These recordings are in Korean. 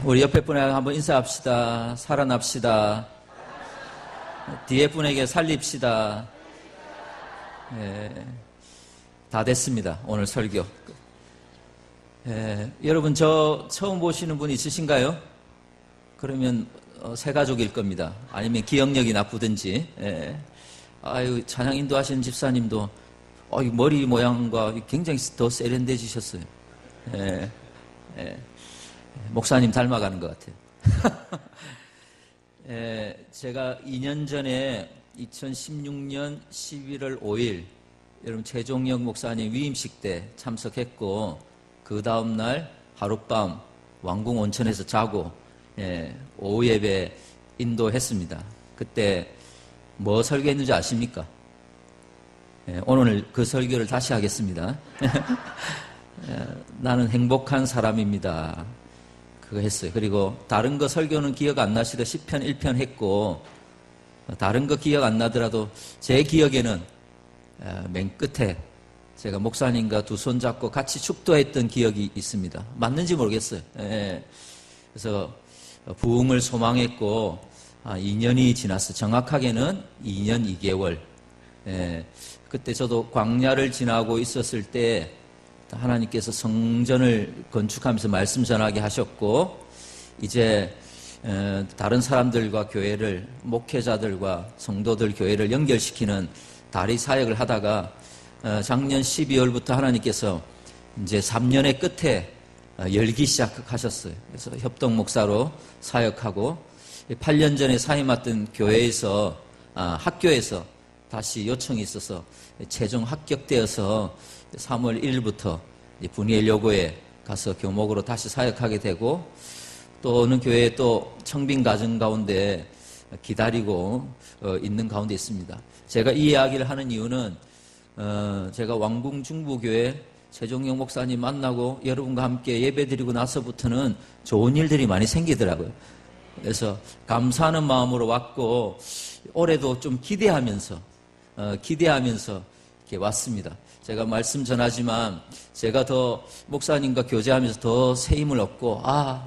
우리 옆에 분에게 한번 인사합시다. 살아납시다. 뒤에 분에게 살립시다. 다 됐습니다. 오늘 설교. 여러분, 저 처음 보시는 분 있으신가요? 그러면 새 가족일 겁니다. 아니면 기억력이 나쁘든지. 아유, 찬양 인도하시는 집사님도 머리 모양과 굉장히 더 세련돼지셨어요. 목사님 닮아가는 것 같아요. 제가 2년 전에 2016년 11월 5일 여러분 최종영 목사님 위임식 때 참석했고, 그 다음날 하룻밤 왕궁 온천에서 자고 오후 예배 인도했습니다. 그때 뭐 설교했는지 아십니까? 오늘 그 설교를 다시 하겠습니다. 나는 행복한 사람입니다. 그거 했어요. 그리고 다른 거 설교는 기억 안 나시더 10편 1편 했고, 다른 거 기억 안 나더라도 제 기억에는 맨 끝에 제가 목사님과 두 손 잡고 같이 축도했던 기억이 있습니다. 맞는지 모르겠어요. 그래서 부흥을 소망했고 2년이 지났어요. 정확하게는 2년 2개월. 그때 저도 광야를 지나고 있었을 때 하나님께서 성전을 건축하면서 말씀 전하게 하셨고, 이제 다른 사람들과 교회를, 목회자들과 성도들 교회를 연결시키는 다리 사역을 하다가 작년 12월부터 하나님께서 이제 3년의 끝에 열기 시작하셨어요. 그래서 협동 목사로 사역하고, 8년 전에 사회 맡은 교회에서 학교에서 다시 요청이 있어서 최종 합격되어서 3월 1일부터 분이엘 요고에 가서 교목으로 다시 사역하게 되고, 또 어느 교회에 또 청빙 과정 가운데 기다리고 있는 가운데 있습니다. 제가 이 이야기를 하는 이유는 제가 왕궁 중부교회 최종영 목사님 만나고 여러분과 함께 예배드리고 나서부터는 좋은 일들이 많이 생기더라고요. 그래서 감사하는 마음으로 왔고, 올해도 좀 기대하면서 이렇게 왔습니다. 제가 말씀 전하지만 제가 더 목사님과 교제하면서 더 새 힘을 얻고,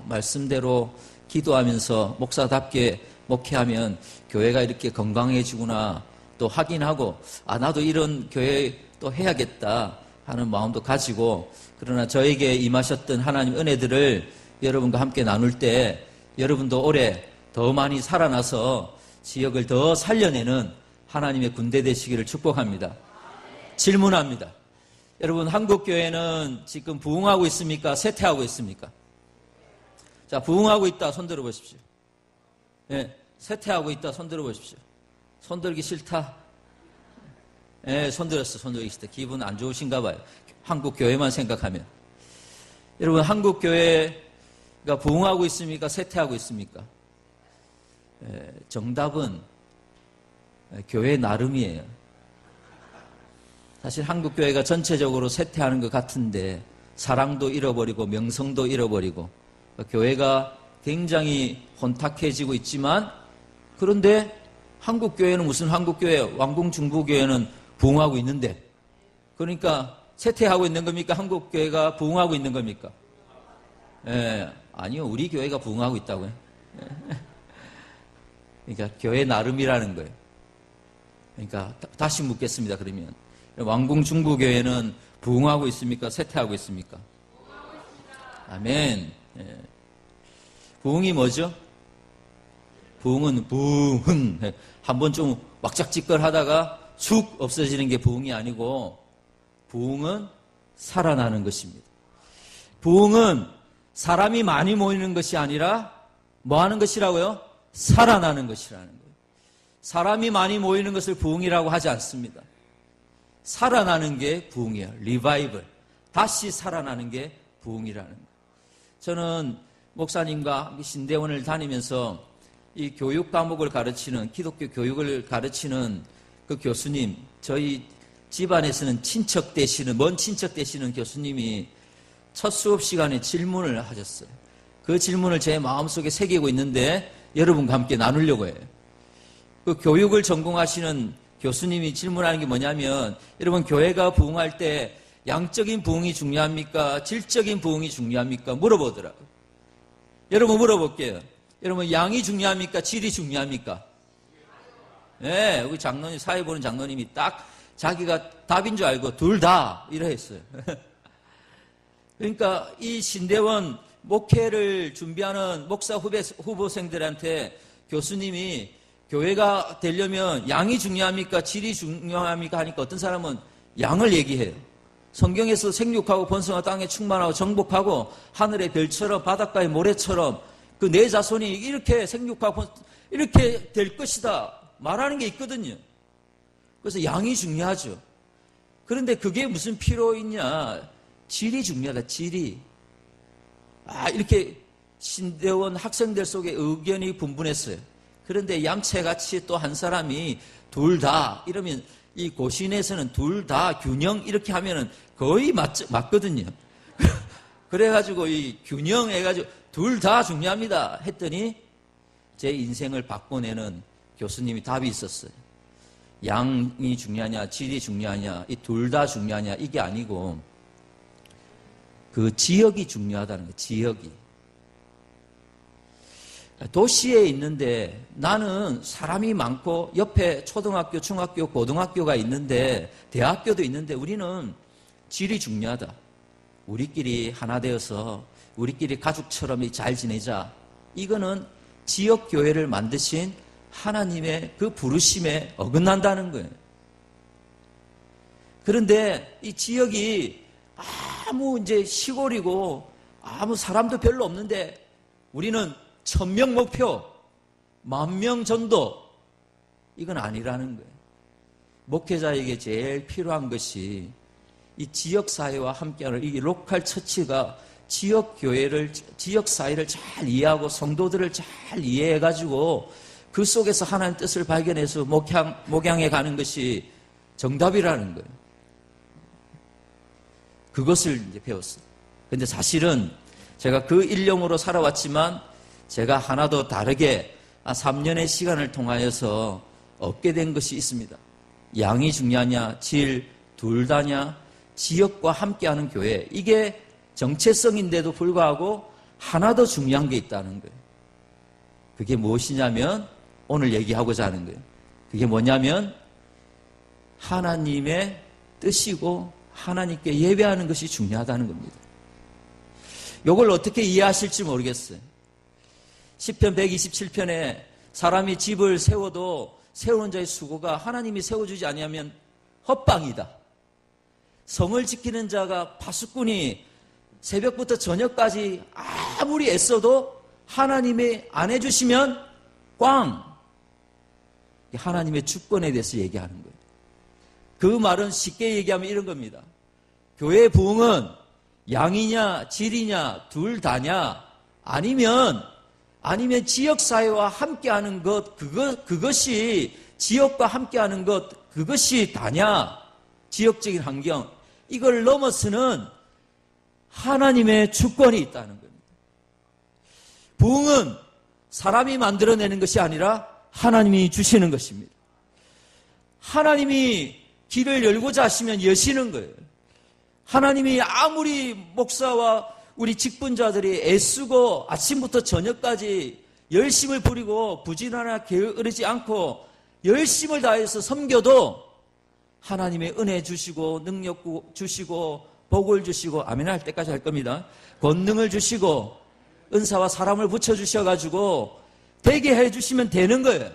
말씀대로 기도하면서 목사답게 목회하면 교회가 이렇게 건강해지구나 또 확인하고, 나도 이런 교회 또 해야겠다 하는 마음도 가지고, 그러나 저에게 임하셨던 하나님 은혜들을 여러분과 함께 나눌 때 여러분도 올해 더 많이 살아나서 지역을 더 살려내는 하나님의 군대 되시기를 축복합니다. 질문합니다. 여러분, 한국교회는 지금 부흥하고 있습니까? 쇠퇴하고 있습니까? 자, 부흥하고 있다 손 들어 보십시오. 쇠퇴하고 있다 손 들어 보십시오. 손 들기 싫다? 손 들었어. 손 들기 싫다. 기분 안 좋으신가 봐요. 한국교회만 생각하면. 여러분, 한국교회가 부흥하고 있습니까? 쇠퇴하고 있습니까? 정답은 교회 나름이에요. 사실 한국교회가 전체적으로 쇠퇴하는 것 같은데, 사랑도 잃어버리고 명성도 잃어버리고 교회가 굉장히 혼탁해지고 있지만, 그런데 한국교회는 무슨 한국교회, 왕궁 중부교회는 부흥하고 있는데, 그러니까 쇠퇴하고 있는 겁니까? 한국교회가 부흥하고 있는 겁니까? 아니요, 우리 교회가 부흥하고 있다고요. 그러니까 교회 나름이라는 거예요. 그러니까 다시 묻겠습니다. 그러면 왕궁 중부교회는 부흥하고 있습니까? 쇠퇴하고 있습니까? 아멘. 부흥이 뭐죠? 부흥은 부흥. 한번 좀 왁작지껄 하다가 쑥 없어지는 게 부흥이 아니고, 부흥은 살아나는 것입니다. 부흥은 사람이 많이 모이는 것이 아니라 뭐 하는 것이라고요? 살아나는 것이라는 거예요. 사람이 많이 모이는 것을 부흥이라고 하지 않습니다. 살아나는 게 부흥이에요. 리바이벌. 다시 살아나는 게 부흥이라는 거예요. 저는 목사님과 신대원을 다니면서 이 교육 과목을 가르치는, 기독교 교육을 가르치는 그 교수님, 저희 집안에서는 친척 되시는, 먼 친척 되시는 교수님이 첫 수업 시간에 질문을 하셨어요. 그 질문을 제 마음속에 새기고 있는데 여러분과 함께 나누려고 해요. 그 교육을 전공하시는 교수님이 질문하는 게 뭐냐면, 여러분, 교회가 부흥할 때 양적인 부흥이 중요합니까? 질적인 부흥이 중요합니까? 물어보더라고요. 여러분 물어볼게요. 여러분 양이 중요합니까? 질이 중요합니까? 네, 우리 장로님, 사회 보는 장로님이 딱 자기가 답인 줄 알고 둘 다 이래 했어요. 그러니까 이 신대원 목회를 준비하는 목사 후보생들한테 교수님이 교회가 되려면 양이 중요합니까? 질이 중요합니까? 하니까 어떤 사람은 양을 얘기해요. 성경에서 생육하고 번성하고 땅에 충만하고 정복하고 하늘의 별처럼 바닷가의 모래처럼 그 내 자손이 이렇게 생육하고 이렇게 될 것이다 말하는 게 있거든요. 그래서 양이 중요하죠. 그런데 그게 무슨 필요 있냐? 질이 중요하다. 질이. 이렇게 신대원 학생들 속에 의견이 분분했어요. 그런데 얌체같이 또 한 사람이 둘 다 이러면 이 고신에서는 둘 다 균형 이렇게 하면은 거의 맞거든요. 그래가지고 이 균형 해가지고 둘 다 중요합니다 했더니 제 인생을 바꿔내는 교수님이 답이 있었어요. 양이 중요하냐, 질이 중요하냐, 이 둘 다 중요하냐 이게 아니고 그 지역이 중요하다는 거예요. 지역이. 도시에 있는데 나는 사람이 많고 옆에 초등학교, 중학교, 고등학교가 있는데 대학교도 있는데 우리는 질이 중요하다. 우리끼리 하나 되어서 우리끼리 가족처럼 잘 지내자. 이거는 지역교회를 만드신 하나님의 그 부르심에 어긋난다는 거예요. 그런데 이 지역이 아무 이제 시골이고 아무 사람도 별로 없는데 우리는 1000명 목표, 10,000명 전도 이건 아니라는 거예요. 목회자에게 제일 필요한 것이 이 지역사회와 함께하는 이 로컬 처치가 지역교회를, 지역사회를 잘 이해하고 성도들을 잘 이해해가지고 그 속에서 하나님의 뜻을 발견해서 목양해 가는 것이 정답이라는 거예요. 그것을 이제 배웠어요. 근데 사실은 제가 그 일념으로 살아왔지만 제가 하나도 다르게 3년의 시간을 통하여서 얻게 된 것이 있습니다. 양이 중요하냐, 질 둘 다냐, 지역과 함께하는 교회. 이게 정체성인데도 불구하고 하나 더 중요한 게 있다는 거예요. 그게 무엇이냐면 오늘 얘기하고자 하는 거예요. 그게 뭐냐면 하나님의 뜻이고 하나님께 예배하는 것이 중요하다는 겁니다. 이걸 어떻게 이해하실지 모르겠어요. 시편 127편에 사람이 집을 세워도 세우는 자의 수고가 하나님이 세워주지 아니하면 헛방이다. 성을 지키는 자가 파수꾼이 새벽부터 저녁까지 아무리 애써도 하나님이 안 해주시면 꽝. 하나님의 주권에 대해서 얘기하는 거예요. 그 말은 쉽게 얘기하면 이런 겁니다. 교회의 부흥은 양이냐 질이냐 둘 다냐 아니면 지역사회와 함께하는 것 그것이 지역과 함께하는 것 그것이 다냐 지역적인 환경 이걸 넘어서는 하나님의 주권이 있다는 겁니다. 부흥은 사람이 만들어내는 것이 아니라 하나님이 주시는 것입니다. 하나님이 길을 열고자 하시면 여시는 거예요. 하나님이 아무리 목사와 우리 직분자들이 애쓰고 아침부터 저녁까지 열심을 부리고 부진하나 게으르지 않고 열심을 다해서 섬겨도 하나님의 은혜 주시고 능력 주시고 복을 주시고 아멘 할 때까지 할 겁니다. 권능을 주시고 은사와 사람을 붙여주셔가지고 되게 해주시면 되는 거예요.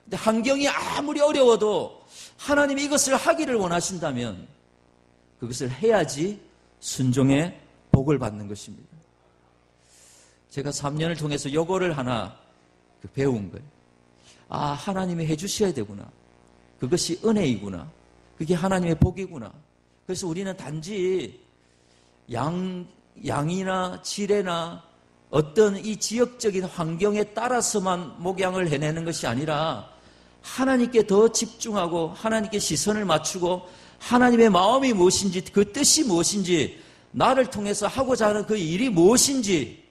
근데 환경이 아무리 어려워도 하나님이 이것을 하기를 원하신다면 그것을 해야지 순종의 복을 받는 것입니다. 제가 3년을 통해서 요거를 하나 배운 거예요. 하나님이 해주셔야 되구나. 그것이 은혜이구나. 그게 하나님의 복이구나. 그래서 우리는 단지 양이나 질이나 어떤 이 지역적인 환경에 따라서만 목양을 해내는 것이 아니라 하나님께 더 집중하고 하나님께 시선을 맞추고 하나님의 마음이 무엇인지 그 뜻이 무엇인지 나를 통해서 하고자 하는 그 일이 무엇인지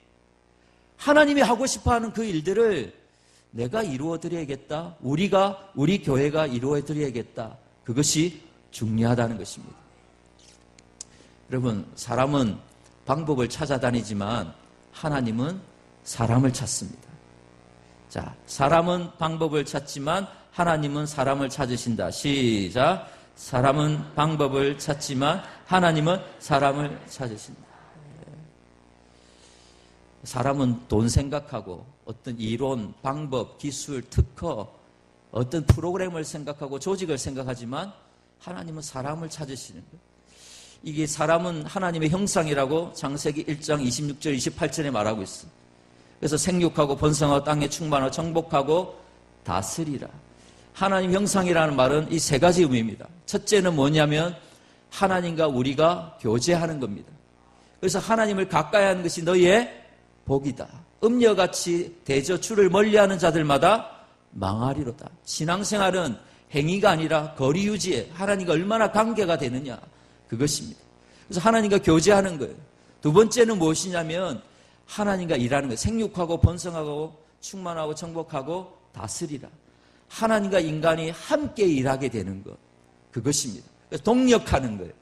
하나님이 하고 싶어하는 그 일들을 내가 이루어드려야겠다. 우리 교회가 이루어드려야겠다. 그것이 중요하다는 것입니다. 여러분 사람은 방법을 찾아다니지만 하나님은 사람을 찾습니다. 자, 사람은 방법을 찾지만 하나님은 사람을 찾으신다. 시작. 사람은 방법을 찾지만 하나님은 사람을 찾으신다. 사람은 돈 생각하고 어떤 이론, 방법, 기술, 특허, 어떤 프로그램을 생각하고 조직을 생각하지만 하나님은 사람을 찾으시는 거예요. 이게 사람은 하나님의 형상이라고 창세기 1장 26절 28절에 말하고 있어요. 그래서 생육하고 번성하고 땅에 충만하고 정복하고 다스리라. 하나님 형상이라는 말은 이 세 가지 의미입니다. 첫째는 뭐냐면 하나님과 우리가 교제하는 겁니다. 그래서 하나님을 가까이 하는 것이 너희의 복이다. 음녀같이 대저 주를 멀리하는 자들마다 망하리로다. 신앙생활은 행위가 아니라 거리 유지에 하나님과 얼마나 관계가 되느냐, 그것입니다. 그래서 하나님과 교제하는 거예요. 두 번째는 무엇이냐면 하나님과 일하는 거예요. 생육하고 번성하고 충만하고 정복하고 다스리라. 하나님과 인간이 함께 일하게 되는 것, 그것입니다. 그래서 동력하는 거예요.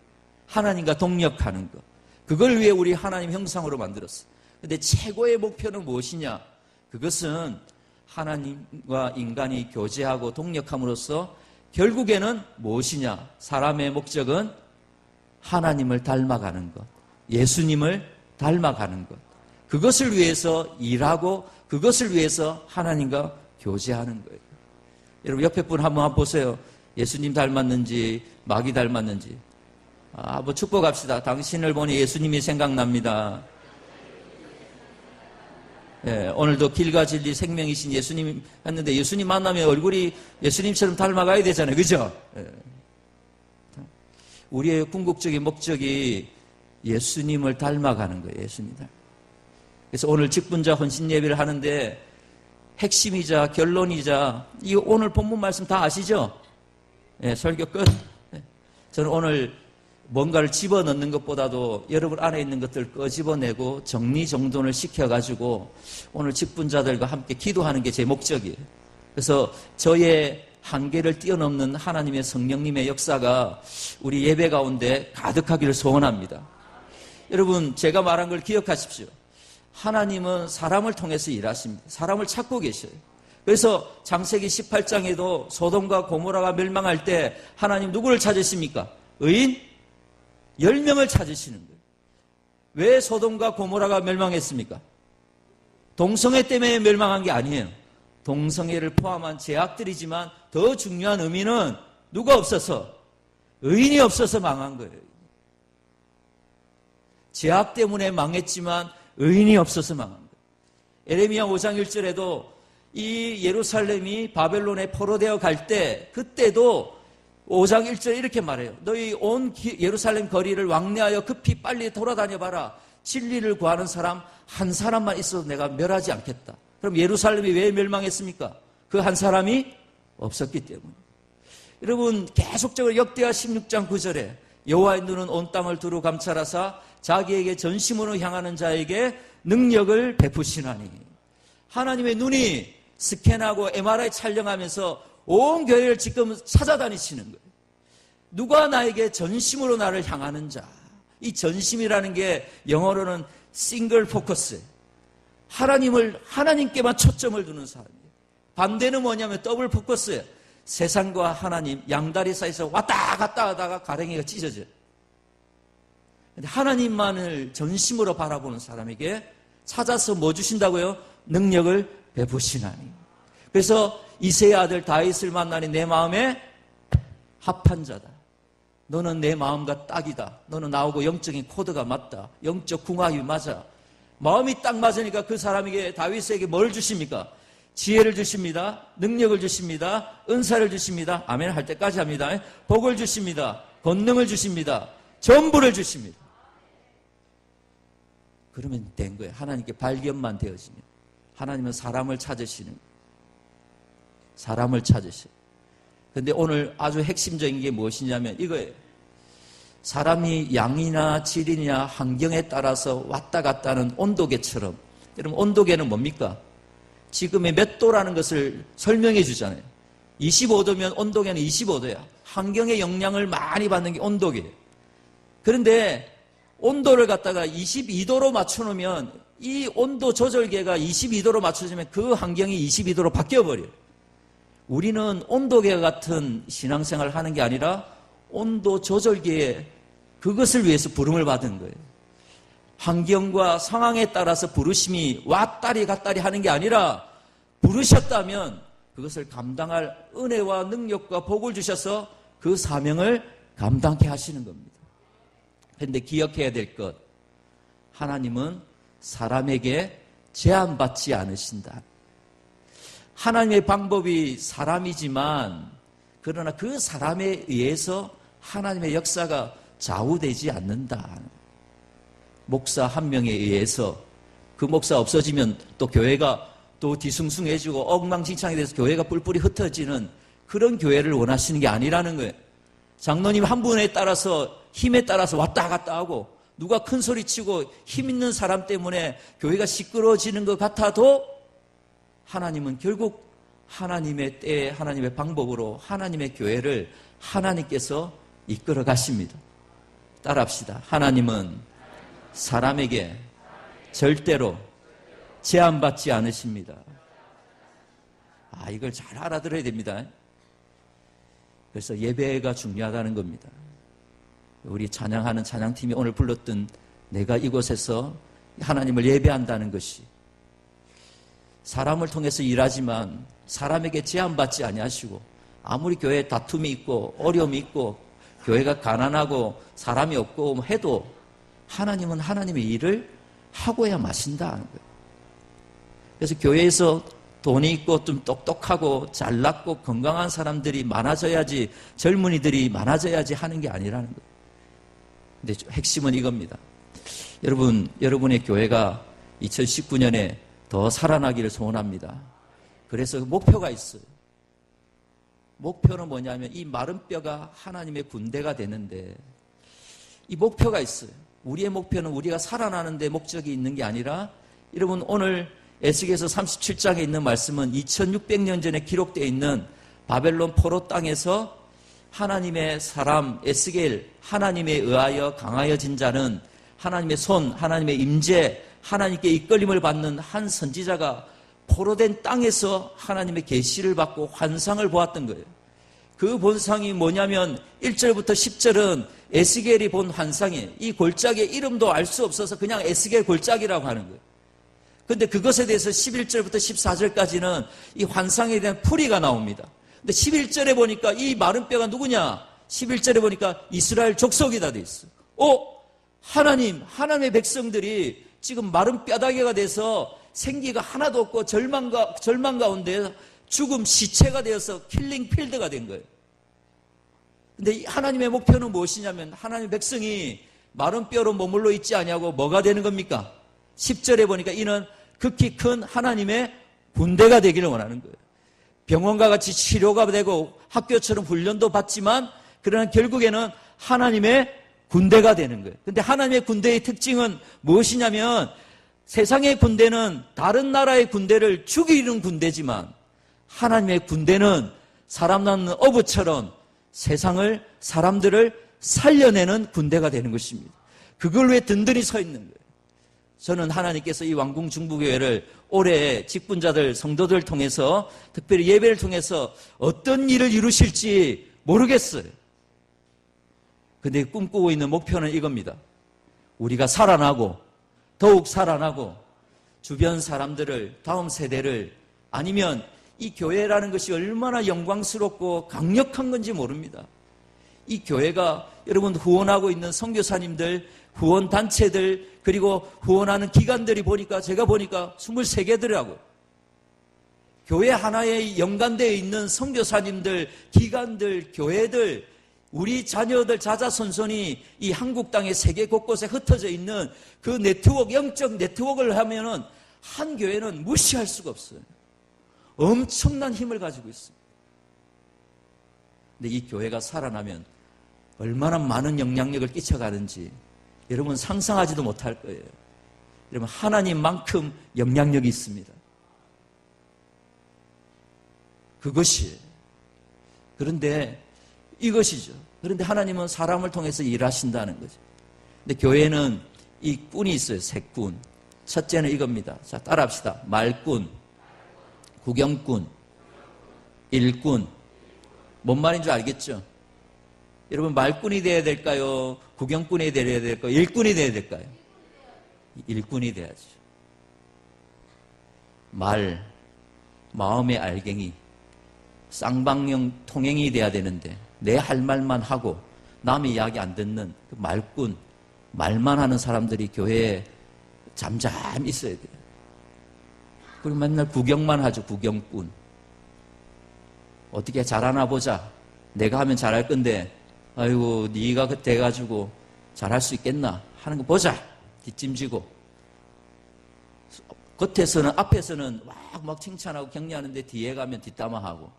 하나님과 동력하는 것. 그걸 위해 우리 하나님 형상으로 만들었어요. 그런데 최고의 목표는 무엇이냐? 그것은 하나님과 인간이 교제하고 동력함으로써 결국에는 무엇이냐? 사람의 목적은 하나님을 닮아가는 것, 예수님을 닮아가는 것. 그것을 위해서 일하고 그것을 위해서 하나님과 교제하는 거예요. 여러분 옆에 분 한번 보세요. 예수님 닮았는지 마귀 닮았는지. 뭐 축복합시다. 당신을 보니 예수님이 생각납니다. 예, 오늘도 길과 진리 생명이신 예수님 했는데 예수님 만나면 얼굴이 예수님처럼 닮아가야 되잖아요. 그죠? 예. 우리의 궁극적인 목적이 예수님을 닮아가는 거예요. 예수님 닮아. 그래서 오늘 직분자 헌신 예배를 하는데 핵심이자 결론이자 이 오늘 본문 말씀 다 아시죠? 예, 설교 끝. 예. 저는 오늘 뭔가를 집어넣는 것보다도 여러분 안에 있는 것들을 끄집어내고 정리정돈을 시켜가지고 오늘 직분자들과 함께 기도하는 게 제 목적이에요. 그래서 저의 한계를 뛰어넘는 하나님의 성령님의 역사가 우리 예배 가운데 가득하기를 소원합니다. 여러분 제가 말한 걸 기억하십시오. 하나님은 사람을 통해서 일하십니다. 사람을 찾고 계셔요. 그래서 창세기 18장에도 소돔과 고모라가 멸망할 때 하나님 누구를 찾으십니까? 의인 10명을 찾으시는 거예요. 왜 소돔과 고모라가 멸망했습니까? 동성애 때문에 멸망한 게 아니에요. 동성애를 포함한 죄악들이지만 더 중요한 의미는 누가 없어서, 의인이 없어서 망한 거예요. 죄악 때문에 망했지만 의인이 없어서 망한 거예요. 에레미야 5장 1절에도 이 예루살렘이 바벨론에 포로되어 갈 때 그때도 5장 1절에 이렇게 말해요. 너희 온 예루살렘 거리를 왕래하여 급히 빨리 돌아다녀봐라. 진리를 구하는 사람 한 사람만 있어도 내가 멸하지 않겠다. 그럼 예루살렘이 왜 멸망했습니까? 그 한 사람이 없었기 때문에. 여러분 계속적으로 역대하 16장 9절에 여호와의 눈은 온 땅을 두루 감찰하사 자기에게 전심으로 향하는 자에게 능력을 베푸시나니. 하나님의 눈이 스캔하고 MRI 촬영하면서 온 교회를 지금 찾아다니시는 거예요. 누가 나에게 전심으로 나를 향하는 자. 이 전심이라는 게 영어로는 싱글 포커스. 하나님께만 초점을 두는 사람이에요. 반대는 뭐냐면 더블 포커스예요. 세상과 하나님 양다리 사이에서 왔다 갔다 하다가 가랭이가 찢어져요. 근데 하나님만을 전심으로 바라보는 사람에게 찾아서 뭐 주신다고요? 능력을 베푸시나니. 그래서 이새의 아들 다윗을 만나니 내 마음에 합한 자다. 너는 내 마음과 딱이다. 너는 나하고 영적인 코드가 맞다. 영적 궁합이 맞아. 마음이 딱 맞으니까 그 사람에게 다윗에게 뭘 주십니까? 지혜를 주십니다. 능력을 주십니다. 은사를 주십니다. 아멘 할 때까지 합니다. 복을 주십니다. 권능을 주십니다. 전부를 주십니다. 그러면 된 거예요. 하나님께 발견만 되어지면. 하나님은 사람을 찾으시는 거예요. 사람을 찾으셔요. 그런데 오늘 아주 핵심적인 게 무엇이냐면 이거예요. 사람이 양이나 질이나 환경에 따라서 왔다 갔다 하는 온도계처럼. 여러분 온도계는 뭡니까? 지금의 몇 도라는 것을 설명해 주잖아요. 25도면 온도계는 25도야. 환경의 영향을 많이 받는 게 온도계예요. 그런데 온도를 갖다가 22도로 맞춰놓으면 이 온도 조절계가 22도로 맞춰지면 그 환경이 22도로 바뀌어버려요. 우리는 온도계 같은 신앙생활을 하는 게 아니라 온도 조절계에 그것을 위해서 부름을 받은 거예요. 환경과 상황에 따라서 부르심이 왔다리 갔다리 하는 게 아니라 부르셨다면 그것을 감당할 은혜와 능력과 복을 주셔서 그 사명을 감당케 하시는 겁니다. 그런데 기억해야 될 것, 하나님은 사람에게 제한받지 않으신다. 하나님의 방법이 사람이지만 그러나 그 사람에 의해서 하나님의 역사가 좌우되지 않는다. 목사 한 명에 의해서 그 목사 없어지면 또 교회가 또 뒤숭숭해지고 엉망진창이 돼서 교회가 뿔뿔이 흩어지는 그런 교회를 원하시는 게 아니라는 거예요. 장로님 한 분에 따라서 힘에 따라서 왔다 갔다 하고 누가 큰 소리 치고 힘 있는 사람 때문에 교회가 시끄러워지는 것 같아도 하나님은 결국 하나님의 때에 하나님의 방법으로 하나님의 교회를 하나님께서 이끌어 가십니다. 따라합시다. 하나님은 사람에게 절대로 제한받지 않으십니다. 이걸 잘 알아들어야 됩니다. 그래서 예배가 중요하다는 겁니다. 우리 찬양하는 찬양팀이 오늘 불렀던 내가 이곳에서 하나님을 예배한다는 것이 사람을 통해서 일하지만 사람에게 제한받지 아니하시고 아무리 교회에 다툼이 있고 어려움이 있고 교회가 가난하고 사람이 없고 해도 하나님은 하나님의 일을 하고야 마신다는 거예요. 그래서 교회에서 돈이 있고 좀 똑똑하고 잘났고 건강한 사람들이 많아져야지 젊은이들이 많아져야지 하는 게 아니라는 거예요. 근데 핵심은 이겁니다. 여러분, 여러분의 교회가 2019년에 더 살아나기를 소원합니다. 그래서 목표가 있어요. 목표는 뭐냐면 이 마른 뼈가 하나님의 군대가 되는데 이 목표가 있어요. 우리의 목표는 우리가 살아나는 데 목적이 있는 게 아니라 여러분 오늘 에스겔서 37장에 있는 말씀은 2600년 전에 기록되어 있는 바벨론 포로 땅에서 하나님의 사람 에스겔 하나님에 의하여 강하여진 자는 하나님의 손, 하나님의 임재, 하나님께 이끌림을 받는 한 선지자가 포로된 땅에서 하나님의 계시를 받고 환상을 보았던 거예요. 그 본상이 뭐냐면 1절부터 10절은 에스겔이 본 환상이에요. 이 골짜기의 이름도 알 수 없어서 그냥 에스겔 골짜기라고 하는 거예요. 그런데 그것에 대해서 11절부터 14절까지는 이 환상에 대한 풀이가 나옵니다. 근데 11절에 보니까 이 마른 뼈가 누구냐? 11절에 보니까 이스라엘 족속이다 돼 있어요. 하나님의 백성들이 지금 마른 뼈다귀가 돼서 생기가 하나도 없고 절망 가운데 죽음 시체가 되어서 킬링 필드가 된 거예요. 근데 하나님의 목표는 무엇이냐면 하나님의 백성이 마른 뼈로 머물러 있지 아니하고 뭐가 되는 겁니까? 10절에 보니까 이는 극히 큰 하나님의 군대가 되기를 원하는 거예요. 병원과 같이 치료가 되고 학교처럼 훈련도 받지만 그러나 결국에는 하나님의 군대가 되는 거예요. 근데 하나님의 군대의 특징은 무엇이냐면 세상의 군대는 다른 나라의 군대를 죽이는 군대지만 하나님의 군대는 사람 낳는 어부처럼 세상을 사람들을 살려내는 군대가 되는 것입니다. 그걸 위해 든든히 서 있는 거예요. 저는 하나님께서 이 왕궁 중부교회를 올해 직분자들 성도들 통해서 특별히 예배를 통해서 어떤 일을 이루실지 모르겠어요. 근데 꿈꾸고 있는 목표는 이겁니다. 우리가 살아나고 더욱 살아나고 주변 사람들을 다음 세대를 아니면 이 교회라는 것이 얼마나 영광스럽고 강력한 건지 모릅니다. 이 교회가 여러분 후원하고 있는 선교사님들, 후원단체들 그리고 후원하는 기관들이 보니까 제가 보니까 23개더라고요. 교회 하나에 연관되어 있는 선교사님들, 기관들, 교회들 우리 자녀들 자자손손이 이 한국 땅의 세계 곳곳에 흩어져 있는 그 네트워크, 영적 네트워크를 하면은 한 교회는 무시할 수가 없어요. 엄청난 힘을 가지고 있습니다. 근데 이 교회가 살아나면 얼마나 많은 영향력을 끼쳐가는지 여러분 상상하지도 못할 거예요. 여러분 하나님만큼 영향력이 있습니다. 그것이 그런데 이것이죠. 그런데 하나님은 사람을 통해서 일하신다는 거죠. 근데 교회는 이 꾼이 있어요. 세 꾼. 첫째는 이겁니다. 자, 따라합시다. 말꾼, 구경꾼, 일꾼. 뭔 말인 줄 알겠죠? 여러분, 말꾼이 되어야 될까요? 구경꾼이 되어야 될까요? 일꾼이 되어야 될까요? 일꾼이 돼야죠. 마음의 알갱이, 쌍방형 통행이 돼야 되는데 내 할 말만 하고 남의 이야기 안 듣는 그 말꾼, 말만 하는 사람들이 교회에 잠잠히 있어야 돼요. 그리고 맨날 구경만 하죠. 구경꾼. 어떻게 잘하나 보자. 내가 하면 잘할 건데 아이고 네가 그때 해가지고 잘할 수 있겠나 하는 거 보자. 뒷짐지고 앞에서는 막 칭찬하고 격려하는데 뒤에 가면 뒷담화하고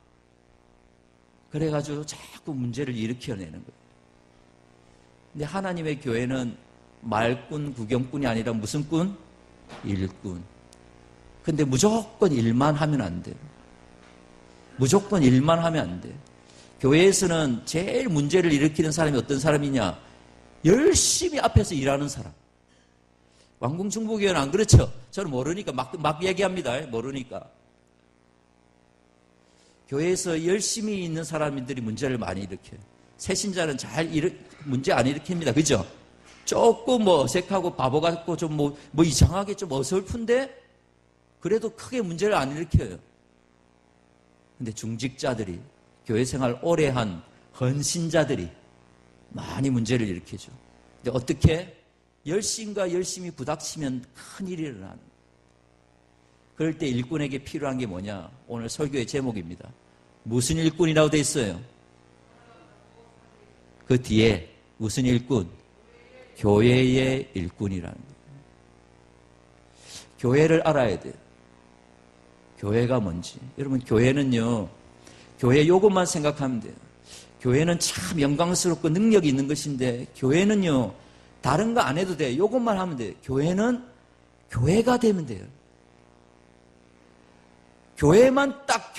그래가지고 자꾸 문제를 일으켜내는 거예요. 근데 하나님의 교회는 말꾼, 구경꾼이 아니라 무슨 꾼? 일꾼. 근데 무조건 일만 하면 안 돼요. 무조건 일만 하면 안 돼요. 교회에서는 제일 문제를 일으키는 사람이 어떤 사람이냐? 열심히 앞에서 일하는 사람. 왕궁중보교회는 안 그렇죠? 저는 모르니까 막 얘기합니다. 모르니까. 교회에서 열심히 있는 사람들이 문제를 많이 일으켜요. 새신자는 문제 안 일으킵니다. 그죠? 조금 어색하고 바보 같고 좀 이상하게 좀 어설픈데 그래도 크게 문제를 안 일으켜요. 근데 중직자들이 교회 생활 오래 한 헌신자들이 많이 문제를 일으키죠. 근데 어떻게? 열심과 열심히 부닥치면 큰일이 일어나는 거예요. 그럴 때 일꾼에게 필요한 게 뭐냐? 오늘 설교의 제목입니다. 무슨 일꾼이라고 돼 있어요? 그 뒤에 무슨 일꾼? 교회의 일꾼이라는 거예요. 교회를 알아야 돼요. 교회가 뭔지. 여러분, 교회는요, 교회 요것만 생각하면 돼요. 교회는 참 영광스럽고 능력이 있는 것인데, 교회는요, 다른 거 안 해도 돼요. 요것만 하면 돼요. 교회는 교회가 되면 돼요. 교회만 딱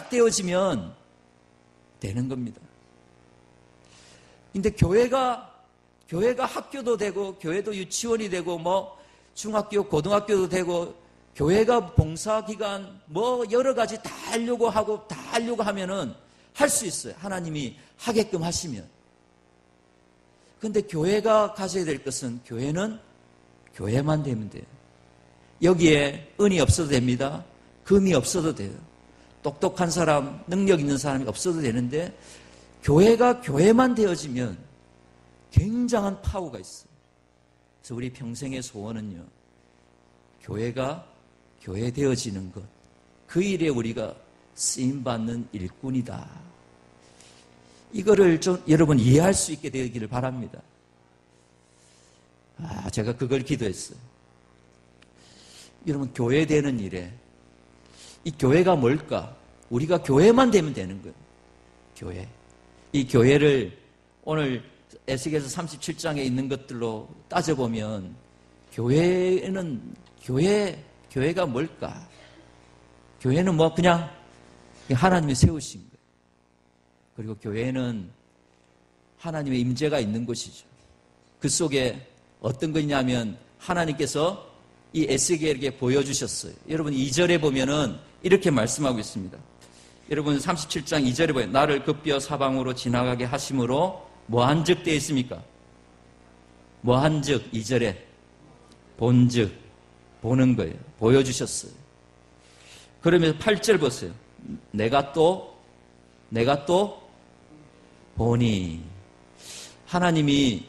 되어지면 되는 겁니다. 근데 교회가 학교도 되고, 교회도 유치원이 되고, 중학교, 고등학교도 되고, 교회가 봉사기관, 여러 가지 다 하려고 하면은 할 수 있어요. 하나님이 하게끔 하시면. 근데 교회가 가져야 될 것은 교회는 교회만 되면 돼요. 여기에 은이 없어도 됩니다. 금이 없어도 돼요. 똑똑한 사람, 능력 있는 사람이 없어도 되는데 교회가 교회만 되어지면 굉장한 파워가 있어요. 그래서 우리 평생의 소원은요. 교회가 교회 되어지는 것. 그 일에 우리가 쓰임받는 일꾼이다. 이거를 좀 여러분 이해할 수 있게 되기를 바랍니다. 제가 그걸 기도했어요. 여러분, 교회 되는 일에 이 교회가 뭘까? 우리가 교회만 되면 되는 거예요. 교회. 이 교회를 오늘 에스겔서 37장에 있는 것들로 따져보면 교회가 뭘까? 교회는 그냥 하나님이 세우신 거예요. 그리고 교회는 하나님의 임재가 있는 곳이죠. 그 속에 어떤 것이냐면 하나님께서 이 에스겔에게 보여주셨어요. 여러분 2절에 보면은 이렇게 말씀하고 있습니다. 여러분 37장 2절에 보면 나를 급비어 사방으로 지나가게 하심으로 뭐한즉 되어 있습니까? 뭐한즉 2절에 본즉 보는 거예요. 보여주셨어요. 그러면서 8절 보세요. 내가 또 보니 하나님이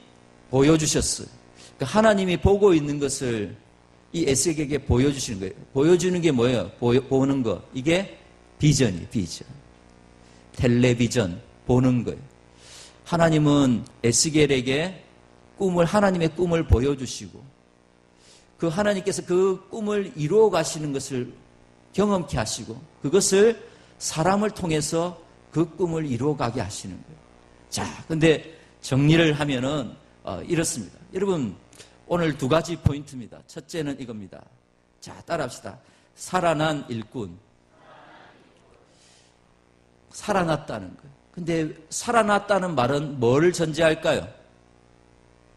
보여주셨어요. 그러니까 하나님이 보고 있는 것을 이 에스겔에게 보여주시는 거예요. 보여주는 게 뭐예요? 보는 거. 이게 비전이에요. 비전. 텔레비전 보는 거예요. 하나님은 에스겔에게 하나님의 꿈을 보여주시고 그 하나님께서 그 꿈을 이루어 가시는 것을 경험케 하시고 그것을 사람을 통해서 그 꿈을 이루어 가게 하시는 거예요. 자, 근데 정리를 하면은 이렇습니다. 여러분, 오늘 두 가지 포인트입니다. 첫째는 이겁니다. 자, 따라합시다. 살아난 일꾼. 살아났다는 거예요. 근데 살아났다는 말은 뭘 전제할까요?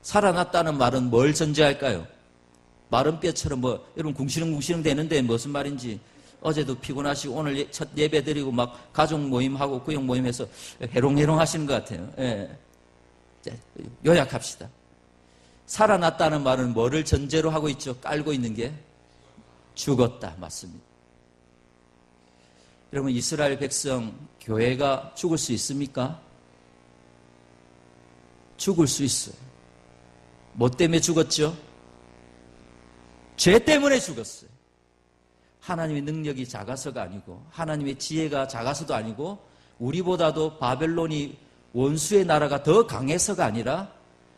살아났다는 말은 뭘 전제할까요? 마른 뼈처럼 여러분 궁시렁궁시렁 되는데 무슨 말인지 어제도 피곤하시고 오늘 첫 예배 드리고 막 가족 모임하고 구역 모임해서 해롱해롱 하시는 것 같아요. 예. 요약합시다. 살아났다는 말은 뭐를 전제로 하고 있죠? 깔고 있는 게 죽었다. 맞습니다. 여러분, 이스라엘 백성, 교회가 죽을 수 있습니까? 죽을 수 있어요. 뭐 때문에 죽었죠? 죄 때문에 죽었어요. 하나님의 능력이 작아서가 아니고, 하나님의 지혜가 작아서도 아니고, 우리보다도 바벨론이 원수의 나라가 더 강해서가 아니라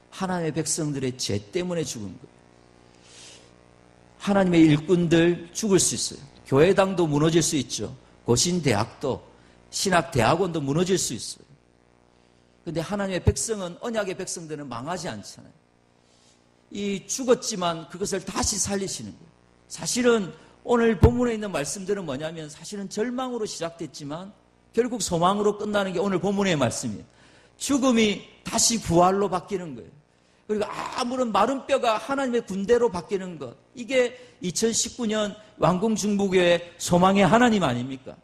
하나님의 백성들의 죄 때문에 죽은 거예요. 하나님의 일꾼들 죽을 수 있어요. 교회당도 무너질 수 있죠. 고신대학도, 신학대학원도 무너질 수 있어요. 그런데 하나님의 백성은, 언약의 백성들은 망하지 않잖아요. 이 죽었지만 그것을 다시 살리시는 거예요. 사실은 오늘 본문에 있는 말씀들은 뭐냐면 사실은 절망으로 시작됐지만 결국 소망으로 끝나는 게 오늘 본문의 말씀이에요. 죽음이 다시 부활로 바뀌는 거예요. 그리고 아무런 마른 뼈가 하나님의 군대로 바뀌는 것. 이게 2019년 왕궁중부교회 소망의 하나님 아닙니까?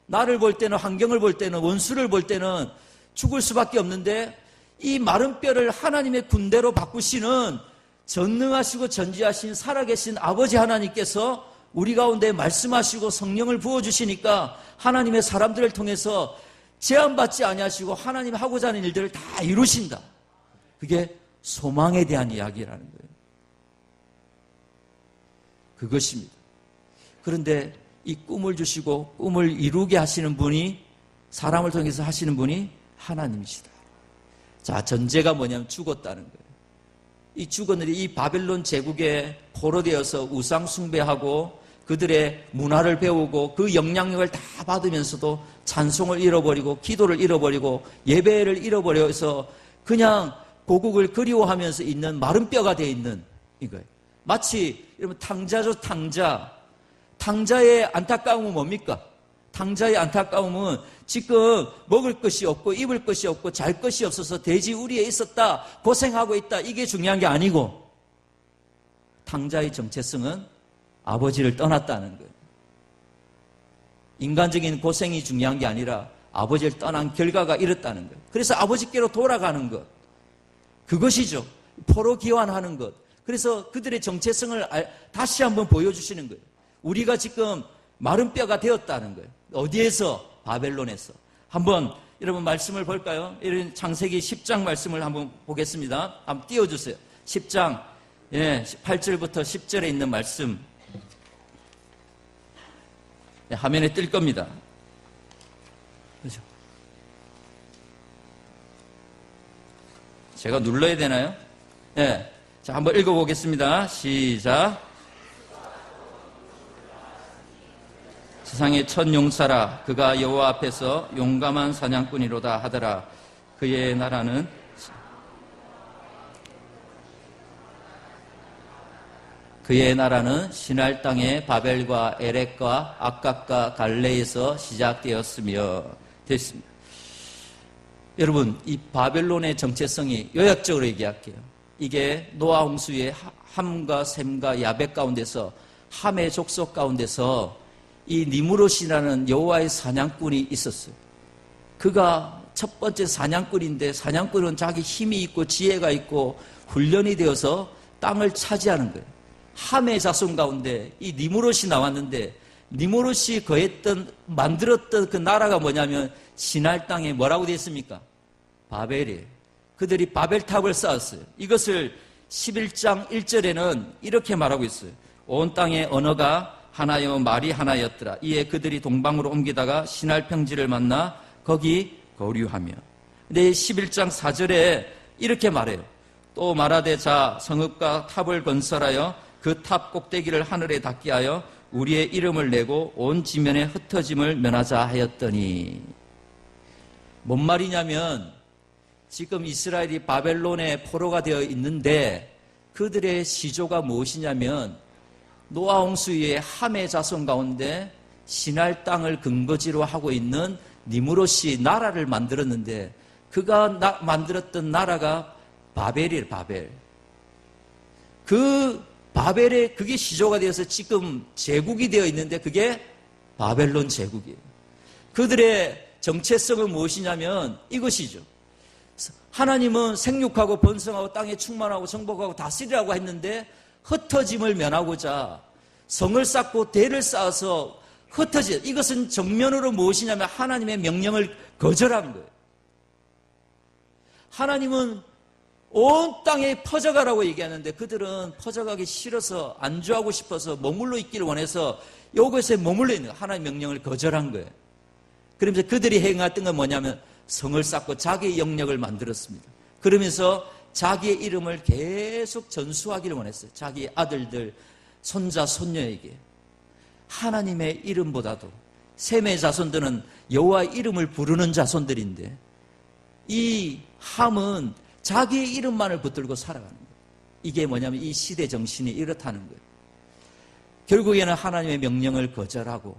나를 볼 때는, 환경을 볼 때는, 원수를 볼 때는 죽을 수밖에 없는데 이 마른 뼈를 하나님의 군대로 바꾸시는 전능하시고 전지하신 살아계신 아버지 하나님께서 우리 가운데 말씀하시고 성령을 부어주시니까 하나님의 사람들을 통해서 제한받지 아니하시고 하나님 하고자 하는 일들을 다 이루신다. 그게 소망에 대한 이야기라는 거예요. 그것입니다. 그런데 이 꿈을 주시고 꿈을 이루게 하시는 분이, 사람을 통해서 하시는 분이 하나님이시다. 자, 전제가 뭐냐면 죽었다는 거예요. 이 죽었는데 이 바벨론 제국에 포로되어서 우상 숭배하고 그들의 문화를 배우고 그 영향력을 다 받으면서도 찬송을 잃어버리고 기도를 잃어버리고 예배를 잃어버려서 그냥 고국을 그리워하면서 있는 마른 뼈가 되어 있는 이거예요. 마치 여러분 탕자죠, 탕자. 탕자의 안타까움은 뭡니까? 탕자의 안타까움은 지금 먹을 것이 없고 입을 것이 없고 잘 것이 없어서 돼지 우리에 있었다, 고생하고 있다, 이게 중요한 게 아니고 탕자의 정체성은 아버지를 떠났다는 거예요. 인간적인 고생이 중요한 게 아니라 아버지를 떠난 결과가 이렇다는 거예요. 그래서 아버지께로 돌아가는 것, 그것이죠. 포로 기환하는 것. 그래서 그들의 정체성을 다시 한번 보여주시는 거예요. 우리가 지금 마른 뼈가 되었다는 거예요. 어디에서? 바벨론에서. 한번 여러분 말씀을 볼까요? 이런 창세기 10장 말씀을 한번 보겠습니다. 한번 띄워주세요. 10장 8절부터 10절에 있는 말씀. 화면에 뜰 겁니다. 그렇죠? 제가 눌러야 되나요? 네. 자, 한번 읽어보겠습니다. 시작. 세상의 첫 용사라. 그가 여호와 앞에서 용감한 사냥꾼이로다 하더라. 그의 나라는 신할 땅의 바벨과 에렉과 악각과 갈레에서 시작되었으며 됐습니다. 여러분, 이 바벨론의 정체성이 요약적으로 얘기할게요. 이게 노아 홍수의 함과 셈과 야벳 가운데서, 함의 족속 가운데서 이 니무롯이라는 여호와의 사냥꾼이 있었어요. 그가 첫 번째 사냥꾼인데, 사냥꾼은 자기 힘이 있고 지혜가 있고 훈련이 되어서 땅을 차지하는 거예요. 함의 자손 가운데 이 니무롯이 나왔는데, 니무롯이 만들었던 그 나라가 뭐냐면 신할 땅에 뭐라고 되어 있습니까? 바벨이에요. 그들이 바벨탑을 쌓았어요. 이것을 11장 1절에는 이렇게 말하고 있어요. 온 땅의 언어가 하나여 말이 하나였더라. 이에 그들이 동방으로 옮기다가 신할 평지를 만나 거기 거류하며. 근데 11장 4절에 이렇게 말해요. 또 말하되 자 성읍과 탑을 건설하여 그 탑 꼭대기를 하늘에 닿게 하여 우리의 이름을 내고 온 지면에 흩어짐을 면하자 하였더니. 뭔 말이냐면 지금 이스라엘이 바벨론의 포로가 되어 있는데 그들의 시조가 무엇이냐면 노아 홍수 이후에 함의 자손 가운데 신할 땅을 근거지로 하고 있는 니무롯이 나라를 만들었는데 그가 만들었던 나라가 바벨이에요. 바벨. 그 바벨의 그게 시조가 되어서 지금 제국이 되어 있는데 그게 바벨론 제국이에요. 그들의 정체성은 무엇이냐면 이것이죠. 하나님은 생육하고 번성하고 땅에 충만하고 정복하고 다스리라고 했는데 흩어짐을 면하고자 성을 쌓고 대를 쌓아서 흩어져. 이것은 정면으로 무엇이냐면 하나님의 명령을 거절한 거예요. 하나님은 온 땅에 퍼져가라고 얘기하는데 그들은 퍼져가기 싫어서 안주하고 싶어서 머물러 있기를 원해서 이곳에 머물러 있는 거예요. 하나님의 명령을 거절한 거예요. 그러면서 그들이 행했던 건 뭐냐면 성을 쌓고 자기의 영역을 만들었습니다. 그러면서 자기의 이름을 계속 전수하기를 원했어요. 자기의 아들들, 손자, 손녀에게. 하나님의 이름보다도 셈의 자손들은 여호와의 이름을 부르는 자손들인데 이 함은 자기의 이름만을 붙들고 살아가는 거예요. 이게 뭐냐면 이 시대 정신이 이렇다는 거예요. 결국에는 하나님의 명령을 거절하고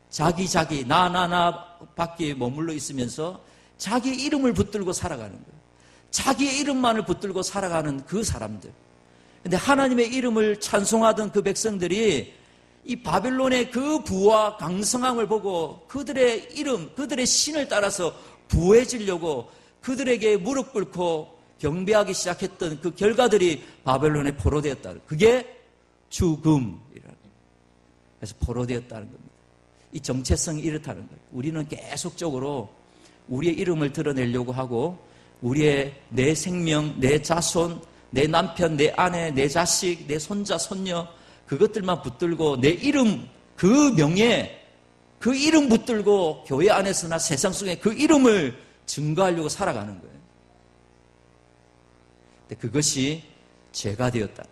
자기 나 밖에 머물러 있으면서 자기의 이름을 붙들고 살아가는 거예요. 자기의 이름만을 붙들고 살아가는 그 사람들. 근데 하나님의 이름을 찬송하던 그 백성들이 이 바벨론의 그 부와 강성함을 보고 그들의 이름, 그들의 신을 따라서 부해지려고 그들에게 무릎 꿇고 경배하기 시작했던 그 결과들이 바벨론에 포로되었다. 그게 죽음이라는 거예요. 그래서 포로되었다는 겁니다. 이 정체성이 이렇다는 거예요. 우리는 계속적으로 우리의 이름을 드러내려고 하고 우리의 내 생명, 내 자손, 내 남편, 내 아내, 내 자식, 내 손자, 손녀 그것들만 붙들고 내 이름, 그 명예, 그 이름 붙들고 교회 안에서나 세상 속에 그 이름을 증거하려고 살아가는 거예요. 근데 그것이 죄가 되었다.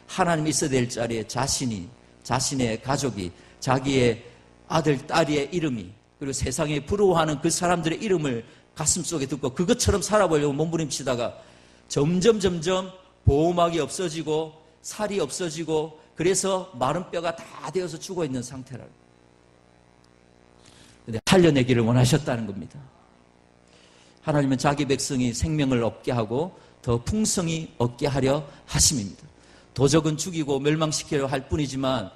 하나님이 있어야 될 자리에 자신의 가족이, 자기의 아들, 딸의 이름이, 그리고 세상에 부러워하는 그 사람들의 이름을 가슴속에 듣고 그것처럼 살아보려고 몸부림치다가 점점 보호막이 없어지고 살이 없어지고 그래서 마른 뼈가 다 되어서 죽어 있는 상태라고. 근데 살려내기를 원하셨다는 겁니다. 하나님은 자기 백성이 생명을 얻게 하고 더 풍성히 얻게 하려 하심입니다. 도적은 죽이고 멸망시키려 할 뿐이지만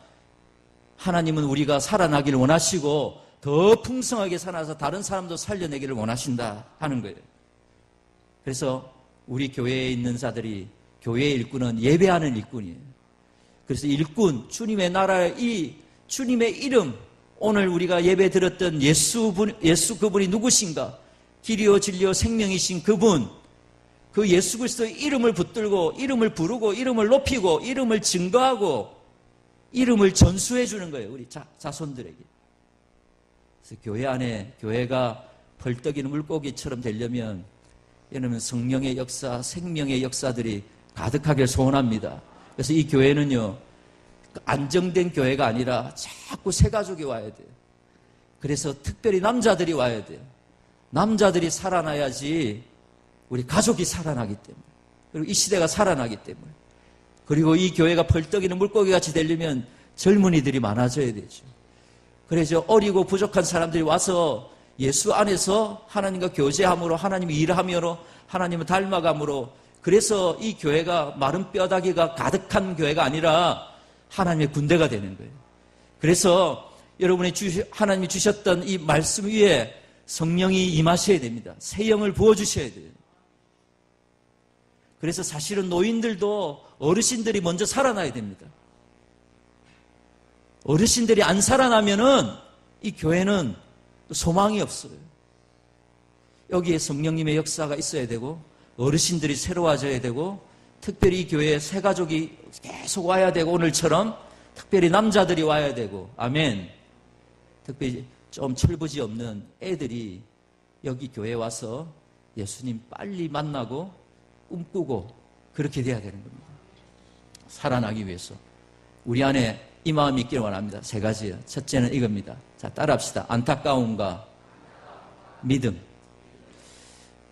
하나님은 우리가 살아나기를 원하시고 더 풍성하게 살아서 다른 사람도 살려내기를 원하신다 하는 거예요. 그래서 우리 교회에 있는 자들이 교회의 일꾼은 예배하는 일꾼이에요. 그래서 일꾼, 주님의 나라의 이 주님의 이름, 오늘 우리가 예배 드렸던 예수 그분이 누구신가? 길이요 진리요 생명이신 그분, 그 예수 그리스도의 이름을 붙들고 이름을 부르고 이름을 높이고 이름을 증거하고 이름을 전수해 주는 거예요. 우리 자손들에게. 그래서 교회 안에 교회가 벌떡이는 물고기처럼 되려면 여러분 성령의 역사, 생명의 역사들이 가득하길 소원합니다. 그래서 이 교회는요 안정된 교회가 아니라 자꾸 새 가족이 와야 돼요. 그래서 특별히 남자들이 와야 돼요. 남자들이 살아나야지 우리 가족이 살아나기 때문에, 그리고 이 시대가 살아나기 때문에, 그리고 이 교회가 벌떡이는 물고기같이 되려면 젊은이들이 많아져야 되죠. 그래서 어리고 부족한 사람들이 와서 예수 안에서 하나님과 교제함으로 하나님이 일함으로 하나님을 닮아감으로, 그래서 이 교회가 마른 뼈다귀가 가득한 교회가 아니라 하나님의 군대가 되는 거예요. 그래서 여러분이 하나님이 주셨던 이 말씀 위에 성령이 임하셔야 됩니다. 새 영을 부어주셔야 돼요. 그래서 사실은 노인들도 어르신들이 먼저 살아나야 됩니다. 어르신들이 안 살아나면은 이 교회는 소망이 없어요. 여기에 성령님의 역사가 있어야 되고 어르신들이 새로워져야 되고 특별히 이 교회에 새 가족이 계속 와야 되고 오늘처럼 특별히 남자들이 와야 되고 아멘. 특별히 좀 철부지 없는 애들이 여기 교회에 와서 예수님 빨리 만나고 꿈꾸고 그렇게 돼야 되는 겁니다. 살아나기 위해서 우리 안에 이 마음이 있기를 원합니다. 세 가지요. 첫째는 이겁니다. 자, 따라합시다. 안타까움과 믿음.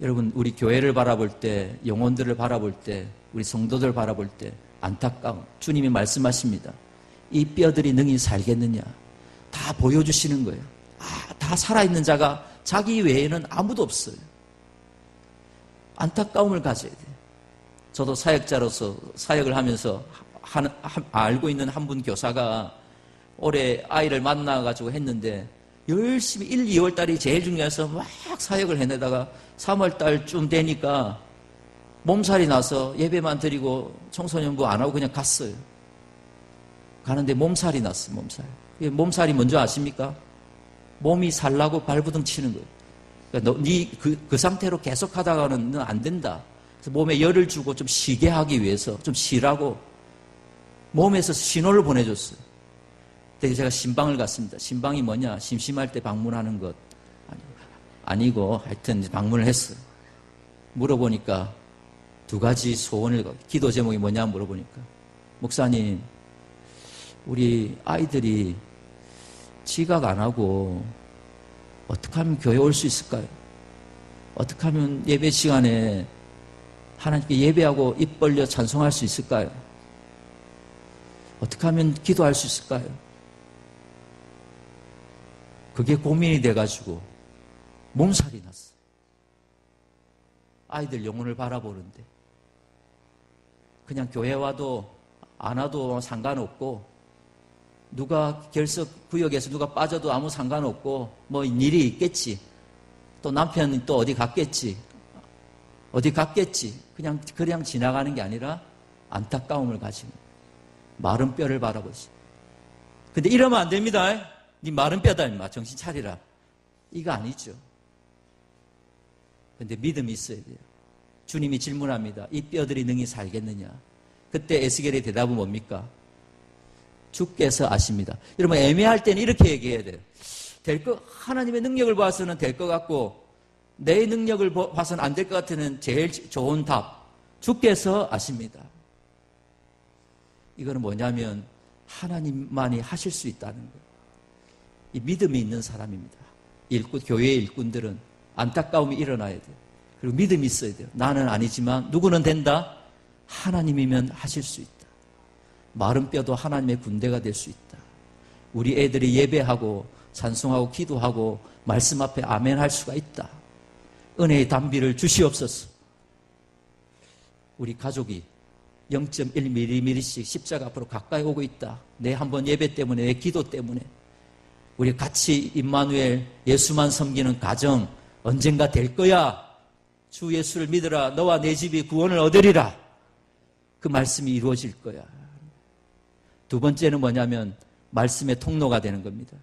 여러분, 우리 교회를 바라볼 때, 영혼들을 바라볼 때, 우리 성도들 바라볼 때 안타까움. 주님이 말씀하십니다. 이 뼈들이 능히 살겠느냐. 다 보여주시는 거예요. 다 살아있는 자가 자기 외에는 아무도 없어요. 안타까움을 가져야 돼요. 저도 사역자로서 사역을 하면서 알고 있는 한 분 교사가 올해 아이를 만나가지고 했는데 열심히 1, 2월 달이 제일 중요해서 막 사역을 해내다가 3월 달쯤 되니까 몸살이 나서 예배만 드리고 청소년부 안 하고 그냥 갔어요. 가는데 몸살이 났어, 몸살. 몸살이 뭔지 아십니까? 몸이 살라고 발부둥 치는 거예요. 그러니까 그 상태로 계속 하다가는 넌 안 된다. 그래서 몸에 열을 주고 좀 쉬게 하기 위해서 좀 쉬라고 몸에서 신호를 보내줬어요. 그때 제가 신방을 갔습니다. 신방이 뭐냐? 심심할 때 방문하는 것 아니고 하여튼 방문을 했어요. 물어보니까 두 가지 소원을, 기도 제목이 뭐냐 물어보니까 목사님, 우리 아이들이 지각 안 하고 어떻게 하면 교회 올 수 있을까요? 어떻게 하면 예배 시간에 하나님께 예배하고 입 벌려 찬송할 수 있을까요? 어떻게 하면 기도할 수 있을까요? 그게 고민이 돼가지고 몸살이 났어. 아이들 영혼을 바라보는데 그냥 교회 와도 안 와도 상관없고 누가 결석 구역에서 누가 빠져도 아무 상관없고 뭐 일이 있겠지. 또 남편이 또 어디 갔겠지. 그냥 지나가는 게 아니라 안타까움을 가지고 마른 뼈를 바라보지. 근데 이러면 안 됩니다. 네 마른 뼈다 임마. 정신 차리라. 이거 아니죠. 근데 믿음이 있어야 돼요. 주님이 질문합니다. 이 뼈들이 능히 살겠느냐? 그때 에스겔의 대답은 뭡니까? 주께서 아십니다. 여러분 애매할 때는 이렇게 얘기해야 돼요. 하나님의 능력을 봐서는 될 것 같고 내 능력을 봐서는 안 될 것 같으면 제일 좋은 답. 주께서 아십니다. 이거는 뭐냐면 하나님만이 하실 수 있다는 거예요. 이 믿음이 있는 사람입니다. 교회의 일꾼들은 안타까움이 일어나야 돼요. 그리고 믿음이 있어야 돼요. 나는 아니지만 누구는 된다? 하나님이면 하실 수 있다. 마른 뼈도 하나님의 군대가 될 수 있다. 우리 애들이 예배하고 찬송하고 기도하고 말씀 앞에 아멘 할 수가 있다. 은혜의 단비를 주시옵소서. 우리 가족이 0.1mm씩 십자가 앞으로 가까이 오고 있다. 내 한 번 예배 때문에, 내 기도 때문에. 우리 같이 임마누엘 예수만 섬기는 가정 언젠가 될 거야. 주 예수를 믿으라. 너와 내 집이 구원을 얻으리라. 그 말씀이 이루어질 거야. 두 번째는 뭐냐면 말씀의 통로가 되는 겁니다.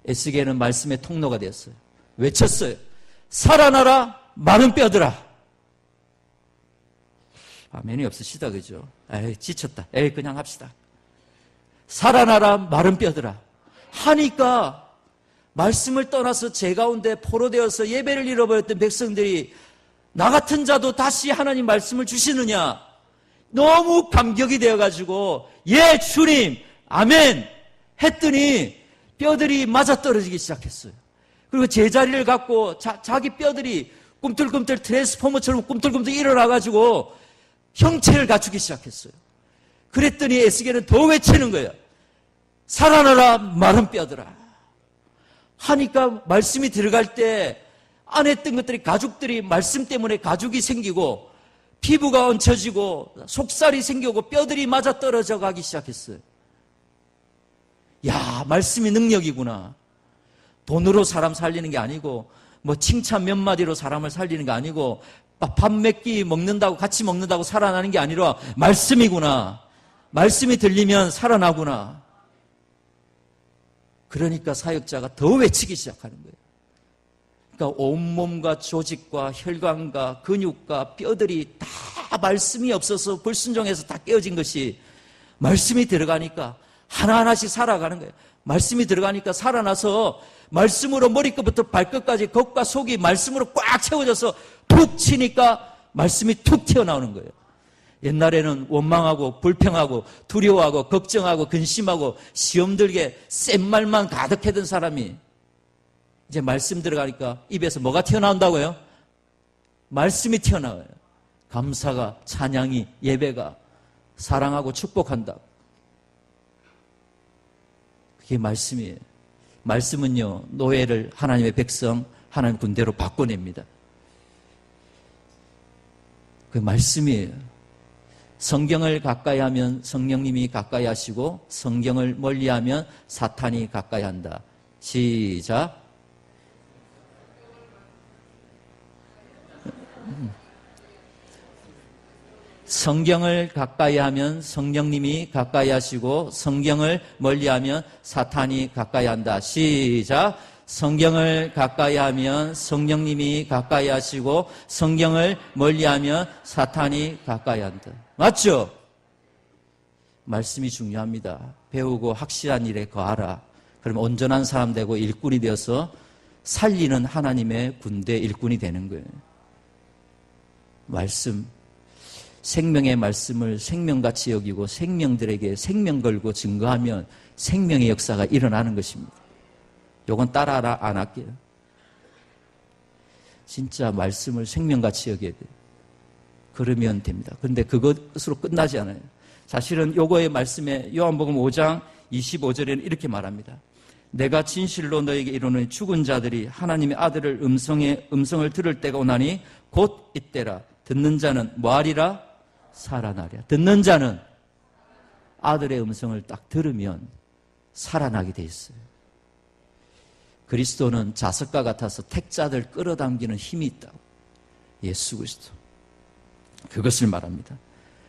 에스겔은 말씀의 통로가 됐어요. 외쳤어요. 살아나라 마른 뼈들아. 아멘이 없으시다 그죠? 에이 지쳤다. 에이 그냥 합시다. 살아나라 마른 뼈들아. 하니까 말씀을 떠나서 제 가운데 포로되어서 예배를 잃어버렸던 백성들이 나 같은 자도 다시 하나님 말씀을 주시느냐 너무 감격이 되어가지고 예 주님 아멘 했더니 뼈들이 맞아떨어지기 시작했어요. 그리고 제자리를 갖고 자기 뼈들이 꿈틀꿈틀 트랜스포머처럼 꿈틀꿈틀 일어나가지고 형체를 갖추기 시작했어요. 그랬더니 에스겔은 더 외치는 거예요. 살아나라 마른 뼈들아. 하니까 말씀이 들어갈 때 안에 있던 것들이 가죽들이 말씀 때문에 가죽이 생기고 피부가 얹혀지고 속살이 생기고 뼈들이 맞아떨어져 가기 시작했어요. 야, 말씀이 능력이구나. 돈으로 사람 살리는 게 아니고 뭐 칭찬 몇 마디로 사람을 살리는 게 아니고 밥 몇 끼 먹는다고 같이 먹는다고 살아나는 게 아니라 말씀이구나. 말씀이 들리면 살아나구나. 그러니까 사역자가 더 외치기 시작하는 거예요. 그러니까 온몸과 조직과 혈관과 근육과 뼈들이 다 말씀이 없어서 불순종해서 다 깨어진 것이 말씀이 들어가니까 하나하나씩 살아가는 거예요. 말씀이 들어가니까 살아나서 말씀으로 머리끝부터 발끝까지 겉과 속이 말씀으로 꽉 채워져서 툭 치니까 말씀이 툭 튀어나오는 거예요. 옛날에는 원망하고 불평하고 두려워하고 걱정하고 근심하고 시험 들게 센 말만 가득했던 사람이 이제 말씀 들어가니까 입에서 뭐가 튀어나온다고요? 말씀이 튀어나와요. 감사가, 찬양이, 예배가, 사랑하고 축복한다. 그게 말씀이에요. 말씀은요, 노예를 하나님의 백성, 하나님 군대로 바꿔냅니다. 그게 말씀이에요. 성경을 가까이 하면 성령님이 가까이 하시고 성경을 멀리하면 사탄이 가까이 한다. 시작. 성경을 가까이 하면 성령님이 가까이 하시고 성경을 멀리하면 사탄이 가까이 한다. 시작. 성경을 가까이 하면 성령님이 가까이 하시고 성경을 멀리하면 사탄이 가까이 한다. 맞죠? 말씀이 중요합니다. 배우고 확실한 일에 거하라. 그러면 온전한 사람 되고 일꾼이 되어서 살리는 하나님의 군대 일꾼이 되는 거예요. 말씀, 생명의 말씀을 생명같이 여기고 생명들에게 생명 걸고 증거하면 생명의 역사가 일어나는 것입니다. 요건 따라 안 할게요. 진짜 말씀을 생명같이 여겨야 돼요. 그러면 됩니다. 그런데 그것으로 끝나지 않아요. 사실은 요거의 말씀에 요한복음 5장 25절에는 이렇게 말합니다. 내가 진실로 너에게 이르노니 죽은 자들이 하나님의 아들의 음성을 들을 때가 오나니 곧 이때라. 듣는 자는 뭐하리라? 살아나리라. 듣는 자는 아들의 음성을 딱 들으면 살아나게 돼 있어요. 그리스도는 자석과 같아서 택자들 끌어당기는 힘이 있다고. 예수 그리스도. 그것을 말합니다.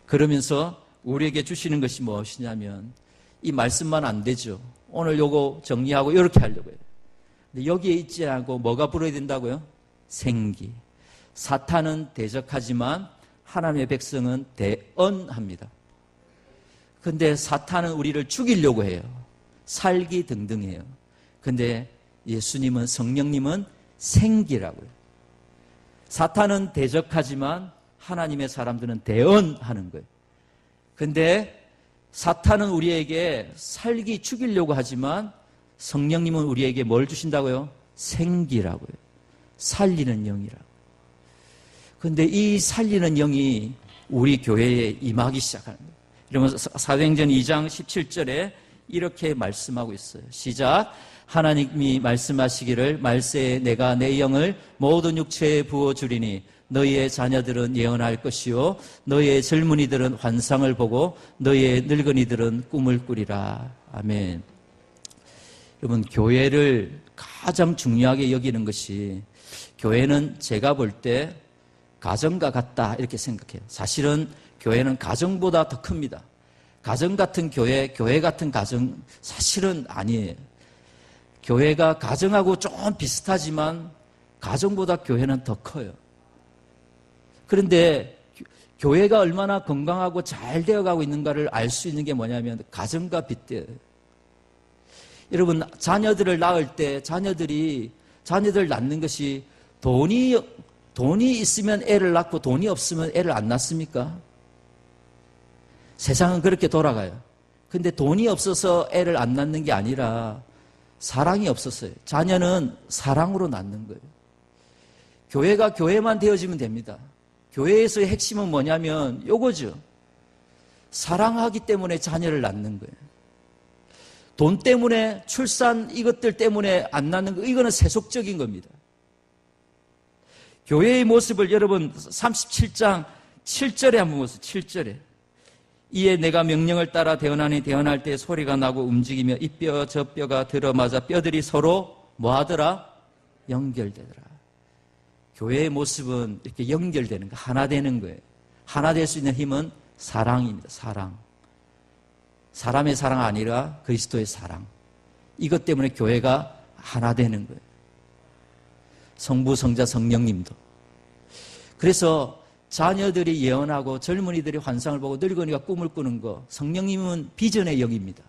그러면서 우리에게 주시는 것이 무엇이냐면 이 말씀만 안 되죠. 오늘 요거 정리하고 이렇게 하려고 해요. 근데 여기에 있지 않고 뭐가 불어야 된다고요? 생기. 사탄은 대적하지만 하나님의 백성은 대언합니다. 그런데 사탄은 우리를 죽이려고 해요. 살기 등등해요. 그런데 예수님은, 성령님은 생기라고요. 사탄은 대적하지만 하나님의 사람들은 대언하는 거예요. 그런데 사탄은 우리에게 살기 죽이려고 하지만 성령님은 우리에게 뭘 주신다고요? 생기라고요. 살리는 영이라고. 그런데 이 살리는 영이 우리 교회에 임하기 시작하는 거예요. 이러면서 사도행전 2장 17절에 이렇게 말씀하고 있어요. 시작. 하나님이 말씀하시기를 말세에 내가 내 영을 모든 육체에 부어주리니 너희의 자녀들은 예언할 것이요 너희의 젊은이들은 환상을 보고 너희의 늙은이들은 꿈을 꾸리라. 아멘. 여러분, 교회를 가장 중요하게 여기는 것이, 교회는 제가 볼 때 가정과 같다 이렇게 생각해요. 사실은 교회는 가정보다 더 큽니다. 가정 같은 교회, 교회 같은 가정 사실은 아니에요. 교회가 가정하고 좀 비슷하지만 가정보다 교회는 더 커요. 그런데 교회가 얼마나 건강하고 잘 되어가고 있는가를 알 수 있는 게 뭐냐면 가정과 빗대요. 여러분, 자녀들을 낳을 때 자녀들 낳는 것이 돈이 있으면 애를 낳고 돈이 없으면 애를 안 낳습니까? 세상은 그렇게 돌아가요. 근데 돈이 없어서 애를 안 낳는 게 아니라 사랑이 없었어요. 자녀는 사랑으로 낳는 거예요. 교회가 교회만 되어지면 됩니다. 교회에서의 핵심은 뭐냐면 요거죠. 사랑하기 때문에 자녀를 낳는 거예요. 돈 때문에, 출산 이것들 때문에 안 낳는 거, 이거는 세속적인 겁니다. 교회의 모습을 여러분 37장 7절에 한번 보세요. 7절에. 이에 내가 명령을 따라 대언하니 대언할 때 소리가 나고 움직이며 이 뼈 저 뼈가 들어맞아 뼈들이 서로 뭐하더라? 연결되더라. 교회의 모습은 이렇게 연결되는 거, 하나 되는 거예요. 하나 될 수 있는 힘은 사랑입니다. 사랑. 사람의 사랑 아니라 그리스도의 사랑. 이것 때문에 교회가 하나 되는 거예요. 성부, 성자, 성령님도. 그래서 자녀들이 예언하고 젊은이들이 환상을 보고 늙은이가 꿈을 꾸는 거, 성령님은 비전의 영입니다.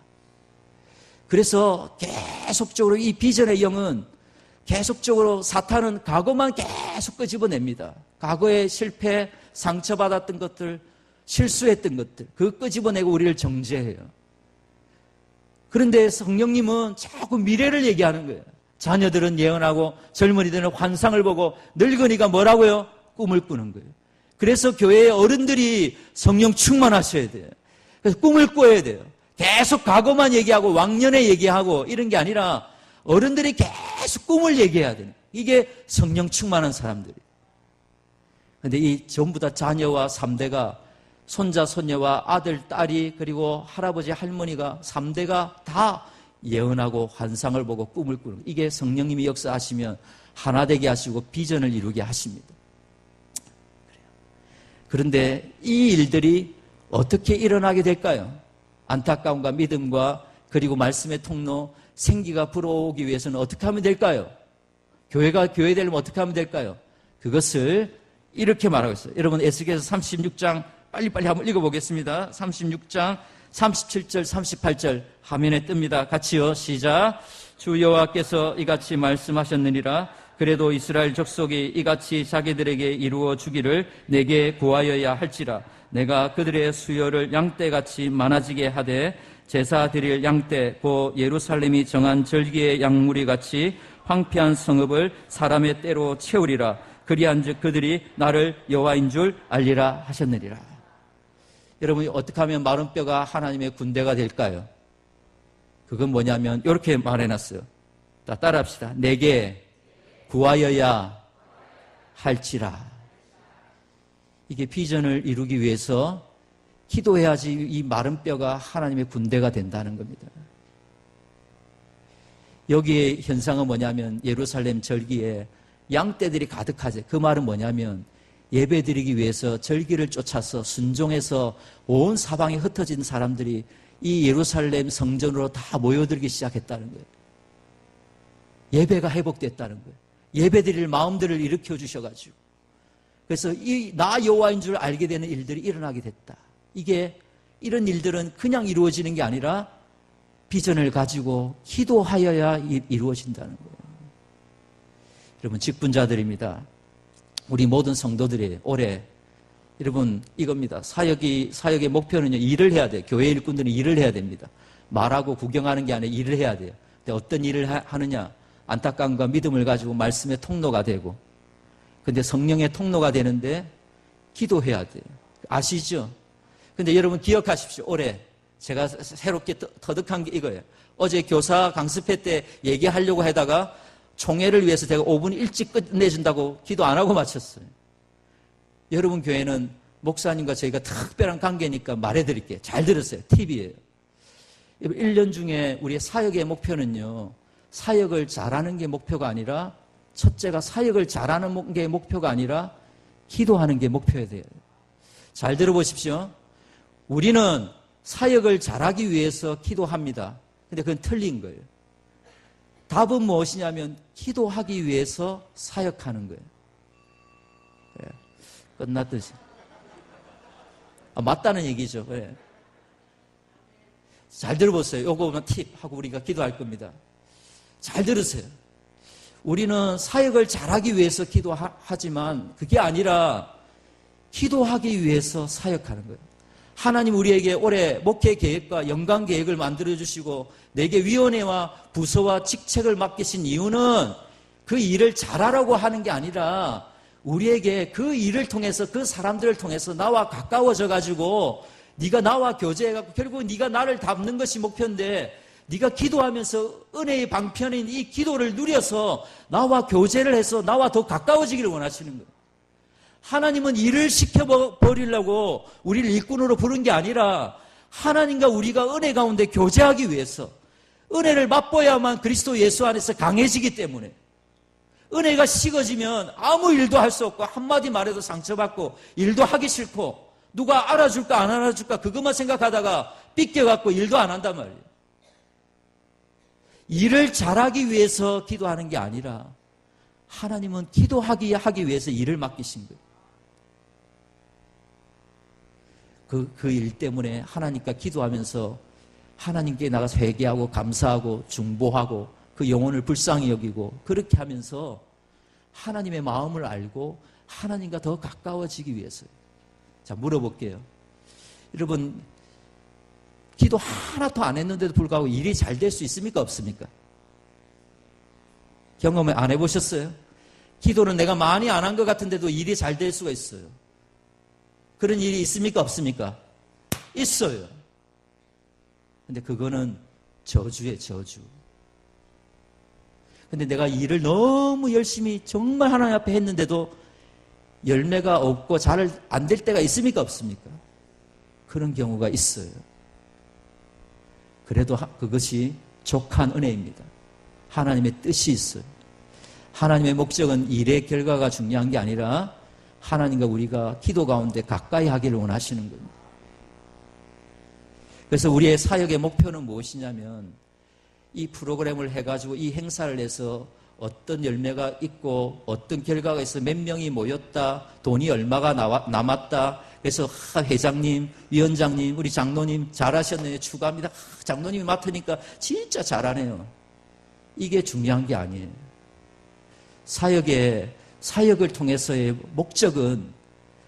그래서 계속적으로 이 비전의 영은 계속적으로 사탄은 과거만 계속 끄집어냅니다. 과거의 실패, 상처받았던 것들, 실수했던 것들, 그거 끄집어내고 우리를 정죄해요. 그런데 성령님은 자꾸 미래를 얘기하는 거예요. 자녀들은 예언하고 젊은이들은 환상을 보고 늙은이가 뭐라고요? 꿈을 꾸는 거예요. 그래서 교회의 어른들이 성령 충만하셔야 돼요. 그래서 꿈을 꿔야 돼요. 계속 과거만 얘기하고 왕년에 얘기하고 이런 게 아니라 어른들이 계속 꿈을 얘기해야 돼요. 이게 성령 충만한 사람들이에요. 그런데 이 전부 다 자녀와 3대가 손자, 손녀와 아들, 딸이 그리고 할아버지, 할머니가 3대가 다 예언하고 환상을 보고 꿈을 꾸는, 이게 성령님이 역사하시면 하나 되게 하시고 비전을 이루게 하십니다. 그런데 이 일들이 어떻게 일어나게 될까요? 안타까움과 믿음과 그리고 말씀의 통로, 생기가 불어오기 위해서는 어떻게 하면 될까요? 교회가 교회 되려면 어떻게 하면 될까요? 그것을 이렇게 말하고 있어요. 여러분, 에스겔서 36장 빨리빨리 한번 읽어보겠습니다. 36장 37절 38절 화면에 뜹니다. 같이요. 시작. 주 여호와께서 이같이 말씀하셨느니라. 그래도 이스라엘 족속이 이같이 자기들에게 이루어 주기를 내게 구하여야 할지라. 내가 그들의 수요를 양떼같이 많아지게 하되 제사 드릴 양떼 곧 예루살렘이 정한 절기의 양무리같이 황폐한 성읍을 사람의 때로 채우리라. 그리한즉 그들이 나를 여호와인 줄 알리라 하셨느니라. 여러분이 어떻게 하면 마른 뼈가 하나님의 군대가 될까요? 그건 뭐냐면 이렇게 말해놨어요. 자, 따라합시다. 내게 구하여야 할지라. 이게 비전을 이루기 위해서 기도해야지 이 마른 뼈가 하나님의 군대가 된다는 겁니다. 여기에 현상은 뭐냐면 예루살렘 절기에 양떼들이 가득하죠. 그 말은 뭐냐면 예배드리기 위해서 절기를 쫓아서 순종해서 온 사방에 흩어진 사람들이 이 예루살렘 성전으로 다 모여들기 시작했다는 거예요. 예배가 회복됐다는 거예요. 예배드릴 마음들을 일으켜 주셔가지고 그래서 이 나 여호와인 줄 알게 되는 일들이 일어나게 됐다. 이게 이런 일들은 그냥 이루어지는 게 아니라 비전을 가지고 기도하여야 이루어진다는 거예요. 여러분, 직분자들입니다. 우리 모든 성도들이 올해 여러분 이겁니다. 사역의 목표는요, 일을 해야 돼요. 교회 일꾼들은 일을 해야 됩니다. 말하고 구경하는 게 아니라 일을 해야 돼요. 근데 어떤 일을 하느냐? 안타까움과 믿음을 가지고 말씀의 통로가 되고, 근데 성령의 통로가 되는데 기도해야 돼요. 아시죠? 근데 여러분 기억하십시오. 올해 제가 새롭게 터득한 게 이거예요. 어제 교사 강습회 때 얘기하려고 하다가 총회를 위해서 제가 5분 일찍 끝내준다고 기도 안 하고 마쳤어요. 여러분 교회는 목사님과 저희가 특별한 관계니까 말해드릴게요. 잘 들으세요. 팁이에요. 1년 중에 우리의 사역의 목표는요, 사역을 잘하는 게 목표가 아니라, 첫째가 사역을 잘하는 게 목표가 아니라 기도하는 게 목표여야 돼요. 잘 들어보십시오. 우리는 사역을 잘하기 위해서 기도합니다. 근데 그건 틀린 거예요. 답은 무엇이냐면 기도하기 위해서 사역하는 거예요. 네. 끝났듯이. 맞다는 얘기죠. 네. 잘 들어보세요. 요거는 팁하고 우리가 기도할 겁니다. 잘 들으세요. 우리는 사역을 잘하기 위해서 기도하지만 그게 아니라 기도하기 위해서 사역하는 거예요. 하나님 우리에게 올해 목회 계획과 연간 계획을 만들어주시고 내게 위원회와 부서와 직책을 맡기신 이유는 그 일을 잘하라고 하는 게 아니라 우리에게 그 일을 통해서 그 사람들을 통해서 나와 가까워져 가지고 네가 나와 교제해갖고 결국 네가 나를 닮는 것이 목표인데 네가 기도하면서 은혜의 방편인 이 기도를 누려서 나와 교제를 해서 나와 더 가까워지기를 원하시는 거예요. 하나님은 일을 시켜버리려고 우리를 일꾼으로 부른 게 아니라 하나님과 우리가 은혜 가운데 교제하기 위해서 은혜를 맛보야만 그리스도 예수 안에서 강해지기 때문에 은혜가 식어지면 아무 일도 할 수 없고 한마디 말해도 상처받고 일도 하기 싫고 누가 알아줄까 안 알아줄까 그것만 생각하다가 삐껴갖고 일도 안 한단 말이에요. 일을 잘하기 위해서 기도하는 게 아니라 하나님은 기도하기 위해서 일을 맡기신 거예요. 그 일 때문에 하나님과 기도하면서 하나님께 나가서 회개하고 감사하고 중보하고 그 영혼을 불쌍히 여기고 그렇게 하면서 하나님의 마음을 알고 하나님과 더 가까워지기 위해서요. 자, 물어볼게요. 여러분, 기도 하나도 안 했는데도 불구하고 일이 잘 될 수 있습니까? 없습니까? 경험을 안 해보셨어요? 기도는 내가 많이 안 한 것 같은데도 일이 잘 될 수가 있어요. 그런 일이 있습니까? 없습니까? 있어요. 근데 그거는 저주예요, 저주. 근데 내가 일을 너무 열심히 정말 하나님 앞에 했는데도 열매가 없고 잘 안 될 때가 있습니까? 없습니까? 그런 경우가 있어요. 그래도 그것이 족한 은혜입니다. 하나님의 뜻이 있어요. 하나님의 목적은 일의 결과가 중요한 게 아니라 하나님과 우리가 기도 가운데 가까이 하기를 원하시는 겁니다. 그래서 우리의 사역의 목표는 무엇이냐면 이 프로그램을 해가지고 이 행사를 해서 어떤 열매가 있고 어떤 결과가 있어 몇 명이 모였다, 돈이 얼마가 남았다. 그래서 회장님, 위원장님, 우리 장로님 잘하셨네요. 축하합니다. 장로님이 맡으니까 진짜 잘하네요. 이게 중요한 게 아니에요. 사역을 통해서의 목적은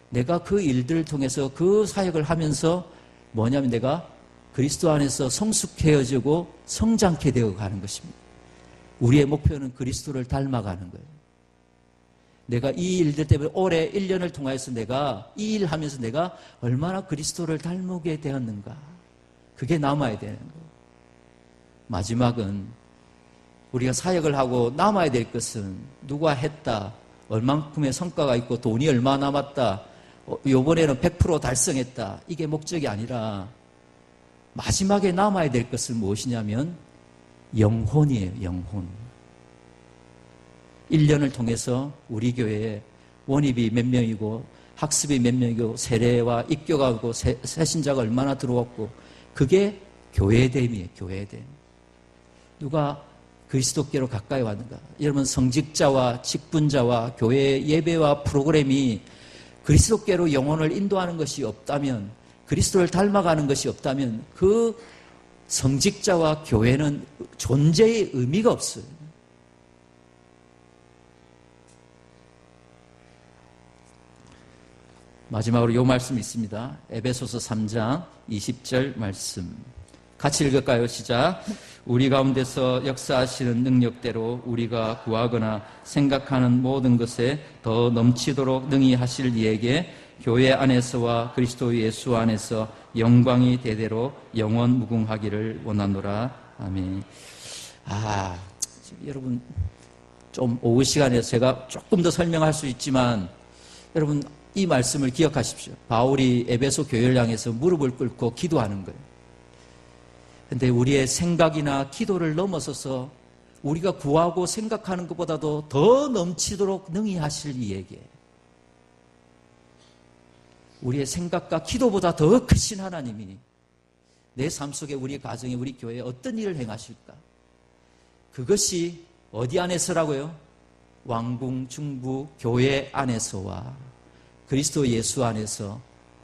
내가 그 일들을 통해서 그 사역을 하면서 뭐냐면 내가 그리스도 안에서 성숙해지고 성장케 되어 가는 것입니다. 우리의 목표는 그리스도를 닮아가는 거예요. 내가 이 일들 때문에 올해 1년을 통해서 내가 이 일 하면서 내가 얼마나 그리스도를 닮게 되었는가. 그게 남아야 되는 거예요. 마지막은 우리가 사역을 하고 남아야 될 것은 누가 했다, 얼만큼의 성과가 있고 돈이 얼마 남았다, 이번에는 100% 달성했다. 이게 목적이 아니라 마지막에 남아야 될 것은 무엇이냐면 영혼이에요. 영혼. 1년을 통해서 우리 교회에 원입이 몇 명이고 학습이 몇 명이고 세례와 입교가고 새신자가 얼마나 들어왔고 그게 교회됨이에요. 교회됨. 누가 그리스도께로 가까이 왔는가. 여러분 성직자와 직분자와 교회 예배와 프로그램이 그리스도께로 영혼을 인도하는 것이 없다면, 그리스도를 닮아가는 것이 없다면 그 성직자와 교회는 존재의 의미가 없어요. 마지막으로 이 말씀이 있습니다. 에베소서 3장 20절 말씀. 같이 읽을까요? 시작. 우리 가운데서 역사하시는 능력대로 우리가 구하거나 생각하는 모든 것에 더 넘치도록 능히 하실 이에게 교회 안에서와 그리스도 예수 안에서 영광이 대대로 영원 무궁하기를 원하노라. 아멘. 여러분 좀 오후 시간에 제가 조금 더 설명할 수 있지만 여러분 이 말씀을 기억하십시오. 바울이 에베소 교회를 향해서 무릎을 꿇고 기도하는 거예요. 근데 우리의 생각이나 기도를 넘어서서 우리가 구하고 생각하는 것보다도 더 넘치도록 능히 하실 이에게, 우리의 생각과 기도보다 더 크신 하나님이 내 삶 속에 우리 가정에 우리 교회에 어떤 일을 행하실까? 그것이 어디 안에서라고요? 왕궁 중부 교회 안에서와 그리스도 예수 안에서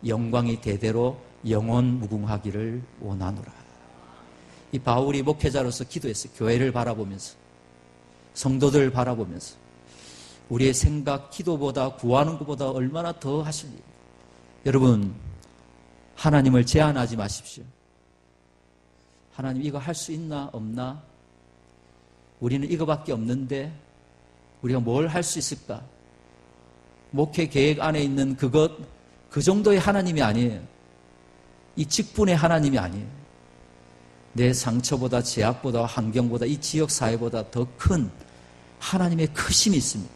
영광이 대대로 영원 무궁하기를 원하노라. 이 바울이 목회자로서 기도했어요. 교회를 바라보면서, 성도들을 바라보면서 우리의 생각, 기도보다 구하는 것보다 얼마나 더 하실 일. 여러분 하나님을 제한하지 마십시오. 하나님 이거 할 수 있나 없나? 우리는 이거밖에 없는데 우리가 뭘 할 수 있을까? 목회 계획 안에 있는 그 정도의 하나님이 아니에요. 이 직분의 하나님이 아니에요. 내 상처보다 제약보다 환경보다 이 지역 사회보다 더 큰 하나님의 크심이 있습니다.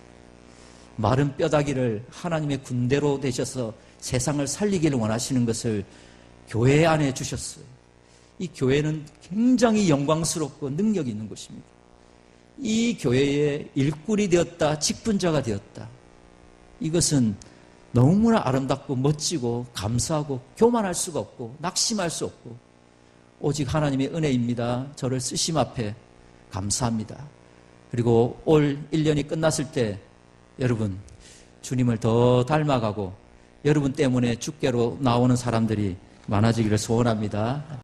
마른 뼈다귀를 하나님의 군대로 되셔서 세상을 살리기를 원하시는 것을 교회 안에 주셨어요. 이 교회는 굉장히 영광스럽고 능력이 있는 곳입니다. 이 교회의 일꾼이 되었다, 직분자가 되었다. 이것은 너무나 아름답고 멋지고 감사하고 교만할 수가 없고 낙심할 수 없고 오직 하나님의 은혜입니다. 저를 쓰심 앞에 감사합니다. 그리고 올 1년이 끝났을 때 여러분 주님을 더 닮아가고 여러분 때문에 주께로 나오는 사람들이 많아지기를 소원합니다.